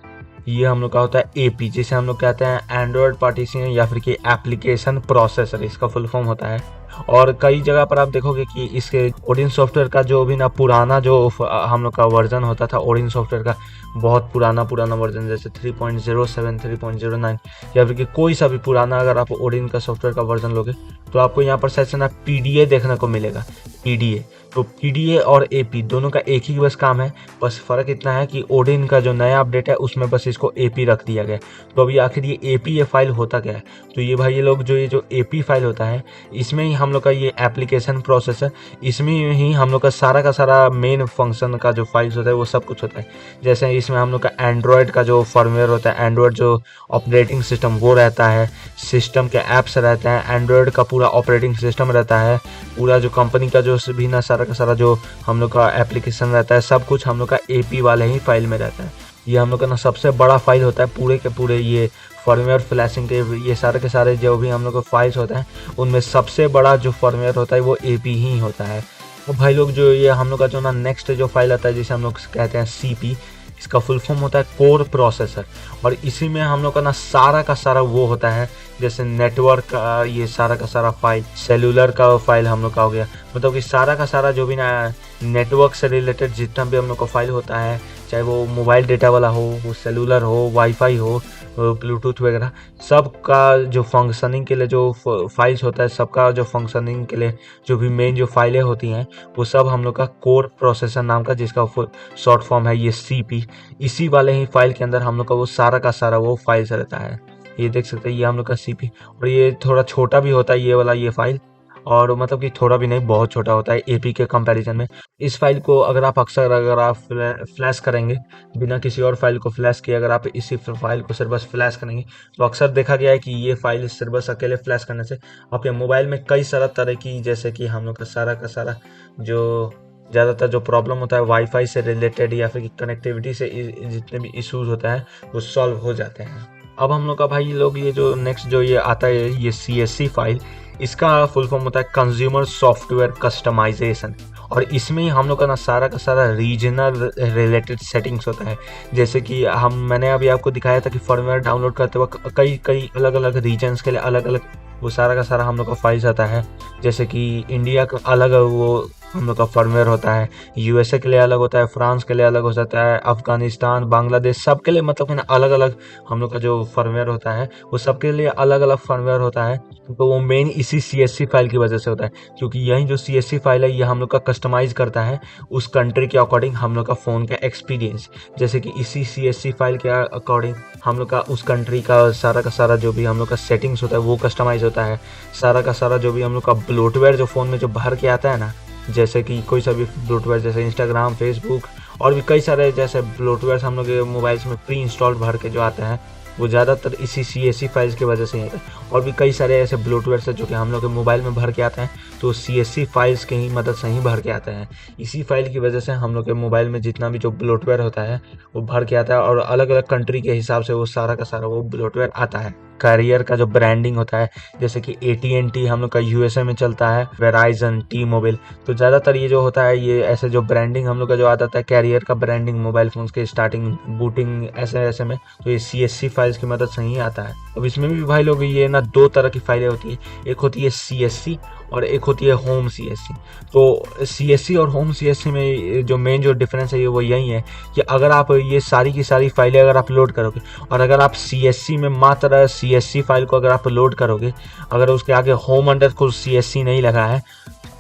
ये हम लोग का होता है एपी, जिसे हम लोग कहते हैं एंड्रॉयड पार्टीशन या फिर कि एप्लीकेशन प्रोसेसर, इसका फुल फॉर्म होता है। और कई जगह पर आप देखोगे कि इसके ओडिन सॉफ्टवेयर का जो भी ना पुराना जो हम लोग का वर्जन होता था ओडिन सॉफ्टवेयर का, बहुत पुराना वर्जन जैसे 3.07 3.09 या फिर कि कोई सा भी पुराना अगर आप ओडिन का सॉफ्टवेयर का वर्जन लोगे तो आपको यहाँ पर शायद से ना पीडीए देखने को मिलेगा। पीडीए, तो पीडीए और एपी दोनों का एक ही बस काम है, बस फ़र्क इतना है कि ओडिन का जो नया अपडेट है उसमें बस इसको एपी रख दिया गया। तो अभी आखिर ये एपी ये फाइल होता क्या है, तो ये भाई ये लोग जो ये जो एपी फाइल होता है इसमें ही हम लोग का ये एप्लीकेशन प्रोसेसर, इसमें ही हम लोग का सारा मेन फंक्शन का जो फाइल्स होता है वो सब कुछ होता है। जैसे इसमें हम लोग का एंड्रॉयड का जो फर्मवेयर होता है, एंड्रॉयड जो ऑपरेटिंग सिस्टम वो रहता है, सिस्टम के ऐप्स रहते हैं, एंड्रॉयड का पूरा ऑपरेटिंग सिस्टम रहता है, पूरा जो कंपनी का जो भी ना सारा का सारा जो हम लोग का एप्लीकेशन रहता है, सब कुछ हम लोग का एपी वाले ही फाइल में रहता है। ये हम लोग का ना सबसे बड़ा फाइल होता है पूरे के पूरे ये फर्मवेयर फ्लैशिंग के ये सारे के सारे जो भी हम लोग के फाइल्स होते हैं उनमें सबसे बड़ा जो फर्मवेयर होता है वो एपी ही होता है। तो भाई लोग जो ये हम लोग का जो ना नेक्स्ट जो फाइल आता है जिसे हम लोग कहते हैं सीपी, इसका फुल फॉर्म होता है कोर प्रोसेसर। और इसी में हम लोग का ना सारा वो होता है जैसे नेटवर्क का ये सारा का सारा फाइल, सेलुलर का फाइल हम लोग का हो गया, मतलब कि सारा का सारा जो भी ना नेटवर्क से रिलेटेड जितना भी हम लोग का फाइल होता है, चाहे वो मोबाइल डेटा वाला हो, वो सेलुलर हो, वाईफाई हो, ब्लूटूथ वगैरह, सब का जो फंक्शनिंग के लिए जो फाइल्स होता है, सबका जो फंक्शनिंग के लिए जो भी मेन जो फाइलें होती हैं वो सब हम लोग का कोर प्रोसेसर नाम का, जिसका शॉर्ट फॉर्म है ये सीपी, इसी वाले ही फाइल के अंदर हम लोग का वो सारा का सारा वो फाइल्स रहता है। ये देख सकते हैं ये हम लोग का सीपी, और ये थोड़ा छोटा भी होता है ये वाला ये फाइल, और मतलब कि थोड़ा भी नहीं बहुत छोटा होता है एपी के कंपैरिजन में। इस फाइल को अगर आप अगर आप फ्लैश करेंगे बिना किसी और फाइल को फ्लैश किए, अगर आप इसी फाइल को सिर्फ बस फ्लैश करेंगे तो अक्सर देखा गया है कि ये फाइल सिर्फ बस अकेले फ्लैश करने से आपके मोबाइल में कई सारा तरह की, जैसे कि हम लोग का सारा जो ज़्यादातर जो प्रॉब्लम होता है वाईफाई से रिलेटेड या फिर कनेक्टिविटी से जितने भी इश्यूज होता है वो सॉल्व हो जाते हैं। अब हम लोग का भाई लोग ये जो नेक्स्ट जो ये आता है ये CSC फाइल, इसका फुल फॉर्म होता है कंज्यूमर सॉफ्टवेयर कस्टमाइजेशन। और इसमें ही हम लोग का ना सारा रीजनल रिलेटेड सेटिंग्स होता है। जैसे कि मैंने अभी आपको दिखाया था कि फर्मवेयर डाउनलोड करते वक्त कई अलग अलग रीजन्स के लिए अलग अलग वो सारा का सारा हम लोग का फाइल्स आता है। जैसे कि इंडिया का अलग वो हम लोग का फर्मवेयर होता है, USA के लिए अलग होता है, फ्रांस के लिए अलग हो जाता है, अफगानिस्तान, बांग्लादेश, सब के लिए मतलब कि ना अलग अलग हम लोग का जो फर्मवेयर होता है वो सबके लिए अलग अलग फर्मवेयर होता है। तो वो मेन इसी CSC फाइल की वजह से होता है, क्योंकि यही जो CSC फाइल है ये हम लोग का कस्टमाइज करता है उस कंट्री के अकॉर्डिंग हम लोग का फ़ोन का एक्सपीरियंस। जैसे कि इसी CSC फाइल के अकॉर्डिंग हम लोग का उस कंट्री का सारा जो भी हम लोग का सेटिंग्स होता है वो कस्टमाइज होता है। सारा का सारा जो भी हम लोग का ब्लोटवेयर जो फ़ोन में जो भर के आता है ना, जैसे कि कोई सा भी ब्लोटवेयर जैसे इंस्टाग्राम, फेसबुक और भी कई सारे जैसे ब्लोटवेयर हम लोग के मोबाइल्स में प्री इंस्टॉल्ड भर के जो आते हैं वो ज़्यादातर इसी CSC फाइल्स की वजह से ही आता है। और भी कई सारे ऐसे ब्लोटवेयर है जो कि हम लोग के मोबाइल में भर के आते हैं, तो CSC फाइल्स की ही मदद से ही भर के आते हैं। इसी फाइल की वजह से हम लोग के मोबाइल में जितना भी जो ब्लोटवेयर होता है वो भर के आता है, और अलग अलग कंट्री के हिसाब से वो सारा का सारा वो ब्लोटवेयर आता है। कैरियर का जो ब्रांडिंग होता है, जैसे कि AT&T हम लोग का USA में चलता है, वेराइजन, T-Mobile, तो ज़्यादातर ये जो होता है ये ऐसे जो ब्रांडिंग हम लोग का जो आता है कैरियर का ब्रांडिंग मोबाइल फोन्स के स्टार्टिंग बूटिंग ऐसे में, तो ये CSC फाइल्स की मदद से ही आता है। अब इसमें भी भाई लोग ये ना दो तरह की फाइलें होती है, एक होती है CSC और एक होती है होम CSC। तो CSC और होम CSC में जो मेन जो डिफरेंस है वो यही है कि अगर आप ये सारी की सारी फाइलें अगर आप लोड करोगे और अगर आप CSC में मात्र CSC फाइल को अगर आप लोड करोगे, अगर उसके आगे home_CSC नहीं लगा है,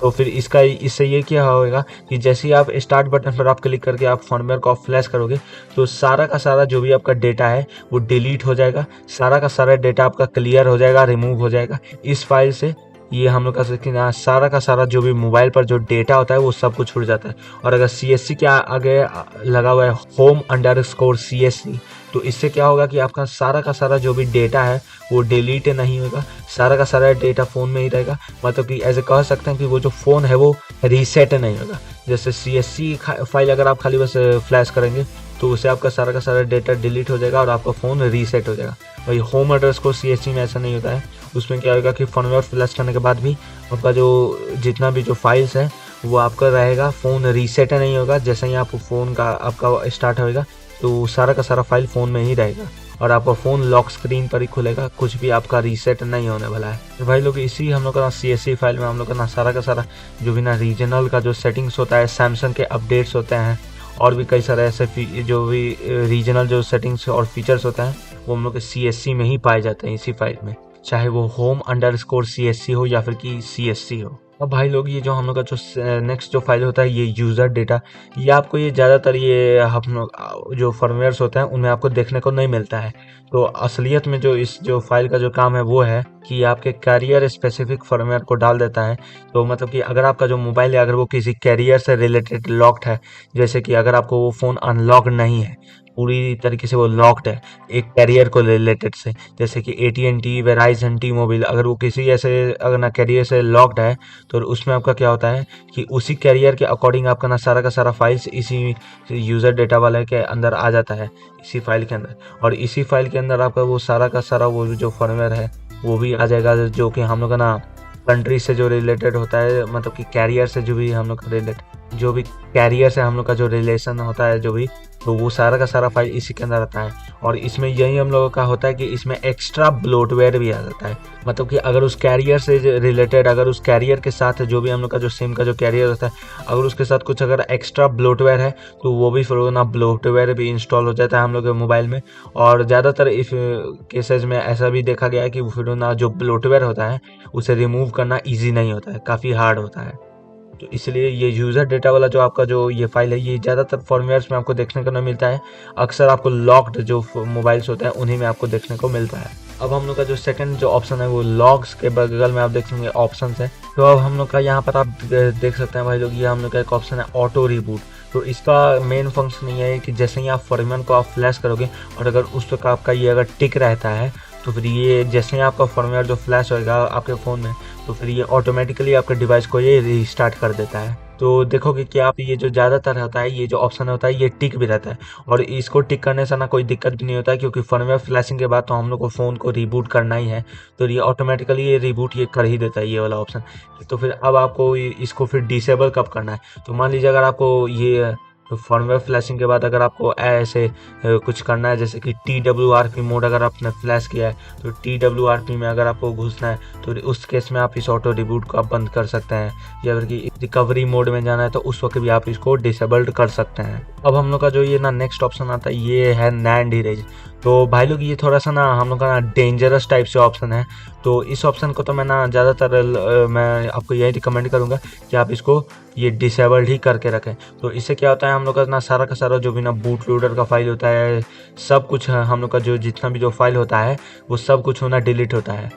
तो फिर इससे ये क्या होगा कि जैसे ही आप स्टार्ट बटन पर आप क्लिक करके आप फर्मवेयर को आप फ्लैश करोगे तो सारा का सारा जो भी आपका डेटा है वो डिलीट हो जाएगा, सारा का सारा डेटा आपका क्लियर हो जाएगा, रिमूव हो जाएगा इस फाइल से। ये हम लोग का सारा का सारा जो भी मोबाइल पर जो डेटा होता है वो सब कुछ छूट जाता है। और अगर CSC के आगे लगा हुआ है home_CSC, तो इससे क्या होगा कि आपका सारा का सारा जो भी डेटा है वो डिलीट नहीं होगा, सारा का सारा डेटा फ़ोन में ही रहेगा। मतलब कि ऐसे कह सकते हैं कि वो जो फ़ोन है वो रीसेट नहीं होगा। जैसे CSC फाइल अगर आप खाली बस फ्लैश करेंगे तो उससे आपका सारा का सारा डेटा डिलीट हो जाएगा और आपका फ़ोन रीसेट हो जाएगा। वही होम एड्रेस को CSC में ऐसा नहीं होता है। उसमें क्या होगा कि फर्मवेयर फ्लैश करने के बाद भी आपका जो जितना भी जो फाइल्स है वो आपका रहेगा, फ़ोन रीसेट नहीं होगा। जैसे ही आप फ़ोन का आपका स्टार्ट होएगा तो सारा का सारा फाइल फ़ोन में ही रहेगा और आपका फ़ोन लॉक स्क्रीन पर ही खुलेगा, कुछ भी आपका रीसेट नहीं होने वाला है। तो भाई लोग इसी हम लोग का CSC फाइल में हम लोग का ना सारा का सारा जो भी ना रीजनल का जो सेटिंग्स होता है, सैमसंग के अपडेट्स होते हैं और भी कई सारे ऐसे जो भी रीजनल जो सेटिंग्स और फीचर्स होते हैं वो हम लोग के CSC में ही पाए जाते हैं, इसी फाइल में, चाहे वो home_CSC हो या फिर कि CSC हो। अब भाई लोग ये जो हम लोग का जो नेक्स्ट जो फाइल होता है ये यूज़र डेटा, ये आपको ये ज़्यादातर ये हम लोग जो फर्मवेयर्स होते हैं उनमें आपको देखने को नहीं मिलता है। तो असलियत में जो इस जो फाइल का जो काम है वो है कि आपके कैरियर स्पेसिफिक फर्मवेयर को डाल देता है। तो मतलब कि अगर आपका जो मोबाइल है अगर वो किसी कैरियर से रिलेटेड लॉक्ड है, जैसे कि अगर आपको वो फ़ोन अनलॉक नहीं है, पूरी तरीके से वो लॉक्ड है एक कैरियर को रिलेटेड से, जैसे कि AT&T, वेराइजन, टी मोबाइल, अगर वो किसी ऐसे अगर ना कैरियर से लॉक्ड है तो उसमें आपका क्या होता है कि उसी कैरियर के अकॉर्डिंग आपका ना सारा का सारा फाइल्स इसी यूज़र डेटा वाले के अंदर आ जाता है, इसी फाइल के अंदर। और इसी फाइल के अंदर आपका वो सारा का सारा वो जो फर्मवेयर है वो भी आ जाएगा, जो कि हम लोग का ना कंट्री से जो रिलेटेड होता है, मतलब कि कैरियर से जो भी हम लोग का जो भी कैरियर से हम लोग का जो रिलेशन होता है जो भी, तो वो सारा का सारा फाइल इसी के अंदर आता है। और इसमें यही हम लोगों का होता है कि इसमें एक्स्ट्रा ब्लोटवेयर भी आ जाता है। मतलब कि अगर उस कैरियर से रिलेटेड, अगर उस कैरियर के साथ जो भी हम लोग का जो सिम का जो कैरियर होता है, अगर उसके साथ कुछ अगर एक्स्ट्रा ब्लोटवेयर है तो वो भी फिर ना ब्लोटवेयर भी इंस्टॉल हो जाता है हम लोग के मोबाइल में। और ज़्यादातर इस केसेज में ऐसा भी देखा गया है कि फिर ना जो ब्लोटवेयर होता है उसे रिमूव करना ईजी नहीं होता है, काफ़ी हार्ड होता है। तो इसलिए ये यूज़र डेटा वाला जो आपका जो ये फाइल है ये ज़्यादातर फर्मवेयर्स में आपको देखने को नहीं मिलता है। अक्सर आपको लॉक्ड जो मोबाइल्स होते हैं उन्हीं में आपको देखने को मिलता है। अब हम लोग का जो सेकंड जो ऑप्शन है वो लॉग्स के बगल में आप देखेंगे ऑप्शंस है। तो अब हम लोग का यहाँ पर आप देख सकते हैं भाई लोग, ये हम लोग का एक ऑप्शन है ऑटो रिबूट। तो इसका मेन फंक्शन ये है कि जैसे ही आप फर्मवेयर को आप फ्लैश करोगे और अगर उस पर आपका ये अगर टिक रहता है तो फिर ये जैसे ही आपका फर्मवेयर जो फ्लैश होएगा आपके फ़ोन में तो फिर ये ऑटोमेटिकली आपके डिवाइस को ये रीस्टार्ट कर देता है। तो देखोगे कि आप ये जो ज़्यादातर होता है ये जो ऑप्शन होता है ये टिक भी रहता है और इसको टिक करने से ना कोई दिक्कत भी नहीं होता है, क्योंकि फर्मवेयर फ्लैशिंग के बाद तो हम लोग को फ़ोन को रिबूट करना ही है। तो ये ऑटोमेटिकली ये रिबूट ये कर ही देता है ये वाला ऑप्शन। तो फिर अब आपको इसको फिर डिसेबल कब करना है, तो मान लीजिए अगर आपको ये फर्मवेयर फ्लैशिंग के बाद अगर आपको ऐसे कुछ करना है, जैसे कि TWRP मोड अगर आपने फ्लैश किया है तो TWRP में अगर आपको घुसना है तो उस केस में आप इस ऑटो रिबूट को आप बंद कर सकते हैं, या फिर कि रिकवरी मोड में जाना है तो उस वक्त भी आप इसको डिसेबल्ड कर सकते हैं। अब हम लोग का जो ये ना नेक्स्ट ऑप्शन आता है ये है नैंड इरेज। तो भाई लोग ये थोड़ा सा ना हम लोग का ना डेंजरस टाइप से ऑप्शन है। तो इस ऑप्शन को तो मैं ना ज़्यादातर मैं आपको यही रिकमेंड करूँगा कि आप इसको ये डिसेबल्ड ही करके रखें। तो इससे क्या होता है हम लोग का ना सारा का सारा जो भी ना बूट लोडर का फाइल होता है, सब कुछ हम लोग का जो जितना भी जो फाइल होता है वो सब कुछ होना डिलीट होता है।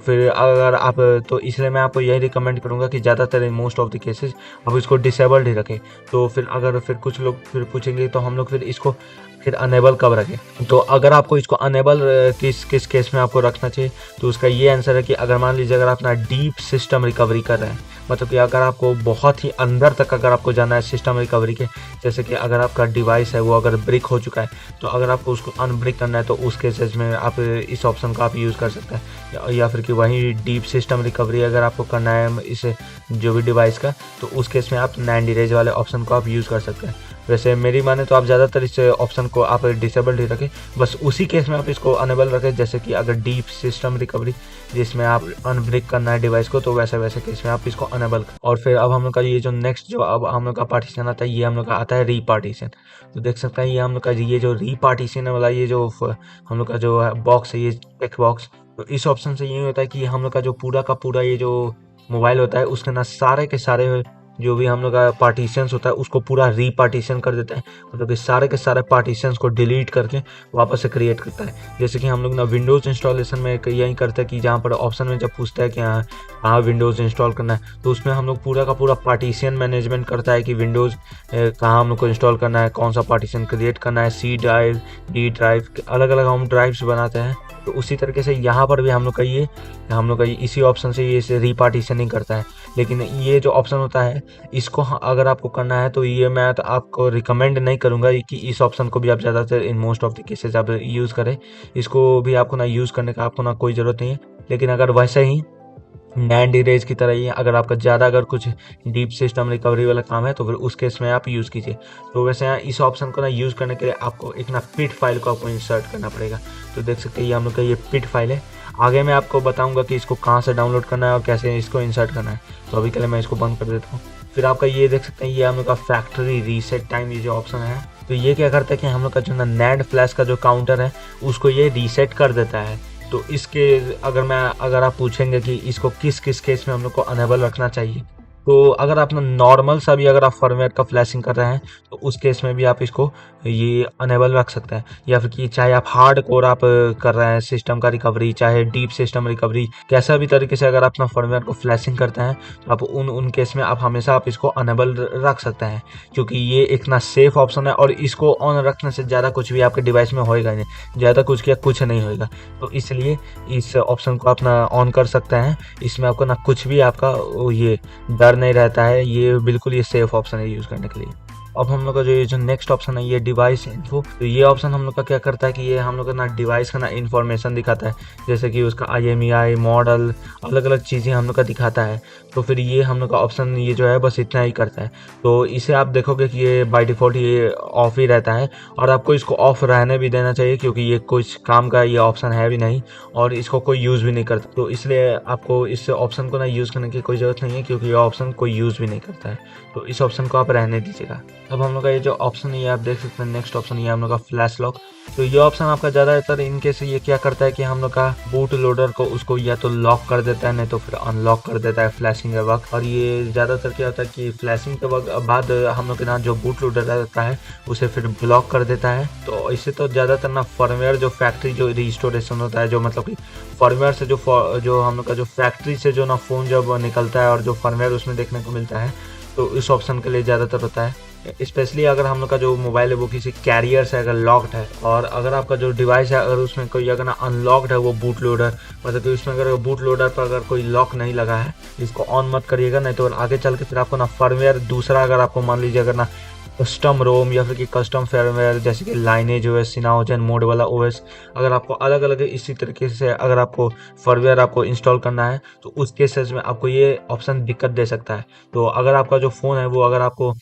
फिर अगर आप तो इसलिए मैं आपको यही रिकमेंड करूँगा कि ज़्यादातर in most of the cases आप इसको डिसेबल्ड ही रखें। तो फिर अगर फिर कुछ लोग फिर पूछेंगे तो हम लोग फिर इसको फिर अनेबल कब रखें। तो अगर आपको इसको अनेबल किस किस केस में आपको रखना चाहिए, तो उसका ये आंसर है कि अगर मान लीजिए अगर आप ना डीप सिस्टम रिकवरी कर रहे हैं, मतलब कि अगर आपको बहुत ही अंदर तक अगर आपको जाना है सिस्टम रिकवरी के, जैसे कि अगर आपका डिवाइस है वो अगर ब्रिक हो चुका है तो अगर आपको उसको अनब्रिक करना है तो उस केसेस में आप इस ऑप्शन को आप यूज़ कर सकते हैं। या फिर कि वही डीप सिस्टम रिकवरी अगर आपको करना है इस जो भी डिवाइस का, तो उस केस में आप नैंड इरेज वाले ऑप्शन को आप यूज़ कर सकते हैं। वैसे मेरी माने तो आप ज़्यादातर इस ऑप्शन को आप डिसेबल्ड ही रखें, बस उसी केस में आप इसको अनेबल रखें जैसे कि अगर डीप सिस्टम रिकवरी जिसमें आप अनब्रिक करना है डिवाइस को, तो वैसे केस में आप इसको अनेबल करें। और फिर अब हम लोग का ये जो नेक्स्ट जो अब हम लोग का पार्टीशन आता है ये हम लोग का आता है रीपार्टीशन। तो देख सकते हैं ये हम लोग का ये जो रीपार्टीशन वाला ये जो हम लोग का जो बॉक्स है ये टेक्स्ट बॉक्स, तो इस ऑप्शन से ये होता है कि हम लोग का जो पूरा का पूरा ये जो मोबाइल होता है उसके ना सारे के सारे जो भी हम लोग का पार्टीशंस होता है उसको पूरा रीपार्टीशन कर देता है, मतलब कि सारे के सारे पार्टीशंस को डिलीट करके वापस से क्रिएट करता है। जैसे कि हम लोग ना विंडोज़ इंस्टॉलेशन में यही करते हैं कि जहाँ पर ऑप्शन में जब पूछता है कि कहाँ विंडोज़ इंस्टॉल करना है, तो उसमें हम लोग पूरा का पूरा पार्टीशन मैनेजमेंट करता है कि विंडोज़ कहाँ हम लोग को इंस्टॉल करना है, कौन सा पार्टीशन क्रिएट करना है, सी ड्राइव, डी ड्राइव, अलग अलग हम ड्राइव्स बनाते हैं। तो उसी तरीके से यहाँ पर भी हम लोग का ये इसी ऑप्शन से ये रीपार्टीशनिंग करता है। लेकिन ये जो ऑप्शन होता है इसको अगर आपको करना है तो ये मैं तो आपको रिकमेंड नहीं करूँगा कि इस ऑप्शन को भी आप ज़्यादातर in most of the cases आप यूज़ करें। इसको भी आपको ना यूज़ करने का आपको ना कोई ज़रूरत नहीं है। लेकिन अगर वैसे ही नैंड इरेज की तरह ही अगर आपका ज़्यादा अगर कुछ डीप सिस्टम रिकवरी वाला काम है तो फिर उस केस में आप यूज़ कीजिए। तो वैसे यहाँ इस ऑप्शन को ना यूज़ करने के लिए आपको एक ना पिट फाइल को आपको इंसर्ट करना पड़ेगा। तो देख सकते हैं ये हम लोग का ये पिट फाइल है। आगे मैं आपको बताऊंगा कि इसको कहाँ से डाउनलोड करना है और कैसे इसको इंसर्ट करना है। तो अभी के लिए मैं इसको बंद कर देता हूँ। फिर आपका ये देख सकते हैं ये हम लोग का फैक्ट्री रीसेट टाइम ये जो ऑप्शन है, तो ये क्या करता है कि हम लोग का जो ना नैंड फ्लैश का जो काउंटर है उसको ये रीसेट कर देता है। तो इसके अगर आप पूछेंगे कि इसको किस किस केस में हम लोग को अनेबल रखना चाहिए, तो अगर आप नॉर्मल सा भी अगर आप फर्मवेयर का फ्लैशिंग कर रहे हैं तो उस केस में भी आप इसको ये अनेबल रख सकते हैं। या फिर कि चाहे आप हार्ड कोर आप कर रहे हैं सिस्टम का रिकवरी, चाहे डीप सिस्टम रिकवरी, कैसा भी तरीके से अगर आप अपना फर्मवेयर को फ्लैशिंग करते हैं तो आप उन केस में आप हमेशा आप इसको अनेबल रख सकते हैं, क्योंकि ये एक ना सेफ ऑप्शन है और इसको ऑन रखने से ज़्यादा कुछ भी आपके डिवाइस में होएगा नहीं, ज़्यादा कुछ किया कुछ नहीं होएगा। तो इसलिए इस ऑप्शन को आप ना ऑन कर सकते हैं। इसमें आपको ना कुछ भी आपका ये डर नहीं रहता है, ये बिल्कुल ये सेफ ऑप्शन है यूज़ करने के लिए। अब हम लोग का जो नेक्स्ट ऑप्शन है ये डिवाइस इन्फो, तो ये ऑप्शन हम लोग का क्या करता है कि ये हम लोग का ना डिवाइस का ना इन्फॉर्मेशन दिखाता है, जैसे कि उसका IMEI मॉडल, अलग अलग चीज़ें हम लोग का दिखाता है। तो फिर ये हम लोग का ऑप्शन ये जो है बस इतना ही करता है। तो इसे आप देखोगे कि ये बाय डिफ़ॉल्ट ये ऑफ ही रहता है और आपको इसको ऑफ रहने भी देना चाहिए, क्योंकि ये कुछ काम का ये ऑप्शन है भी नहीं और इसको कोई यूज़ भी नहीं करता। तो इसलिए आपको इस ऑप्शन को ना यूज़ करने की कोई ज़रूरत नहीं है, क्योंकि ये ऑप्शन कोई यूज़ भी नहीं करता है। तो इस ऑप्शन को आप रहने दीजिएगा। अब हम लोग का ये जो ऑप्शन है ये आप देख सकते हैं नेक्स्ट ऑप्शन ये हम लोग का फ्लैश लॉक। तो ये ऑप्शन आपका ज़्यादातर इनके से ये क्या करता है कि हम लोग का बूट लोडर को उसको या तो लॉक कर देता है, नहीं तो फिर अनलॉक कर देता है फ्लैशिंग के वक्त। और ये ज़्यादातर क्या होता है कि फ्लैशिंग के वक्त बाद हम लोग के ना जो बूट लोडर रहता है उसे फिर ब्लॉक कर देता है। तो इससे तो ज़्यादातर ना फर्मवेयर जो फैक्ट्री जो रिस्टोरेशन होता है, जो मतलब कि फर्मवेयर से जो हम लोग का जो फैक्ट्री से जो ना फ़ोन जब निकलता है और जो फर्मवेयर उसमें देखने को मिलता है, तो इस ऑप्शन के लिए ज़्यादातर होता है। स्पेशली अगर हम लोग का जो मोबाइल है वो किसी कैरियर से अगर लॉक्ड है और अगर आपका जो डिवाइस है अगर उसमें कोई अगर ना अनलॉक्ड है वो बूट लोडर, मतलब कि उसमें अगर बूट लोडर पर अगर कोई लॉक नहीं लगा है, इसको ऑन मत करिएगा, नहीं तो आगे चल के फिर आपको ना फर्मवेयर दूसरा अगर आपको मान लीजिए अगर ना कस्टम रोम या फिर कि कस्टम फर्मवेयर जैसे कि लाइनेज OS, सिनाओजेन मोड वाला OS, अगर आपको अलग अलग इसी तरीके से अगर आपको फर्मवेयर आपको इंस्टॉल करना है तो उस केसेस में आपको ये ऑप्शन दिक्कत दे सकता है। तो अगर आपका जो फ़ोन है वो अगर आपको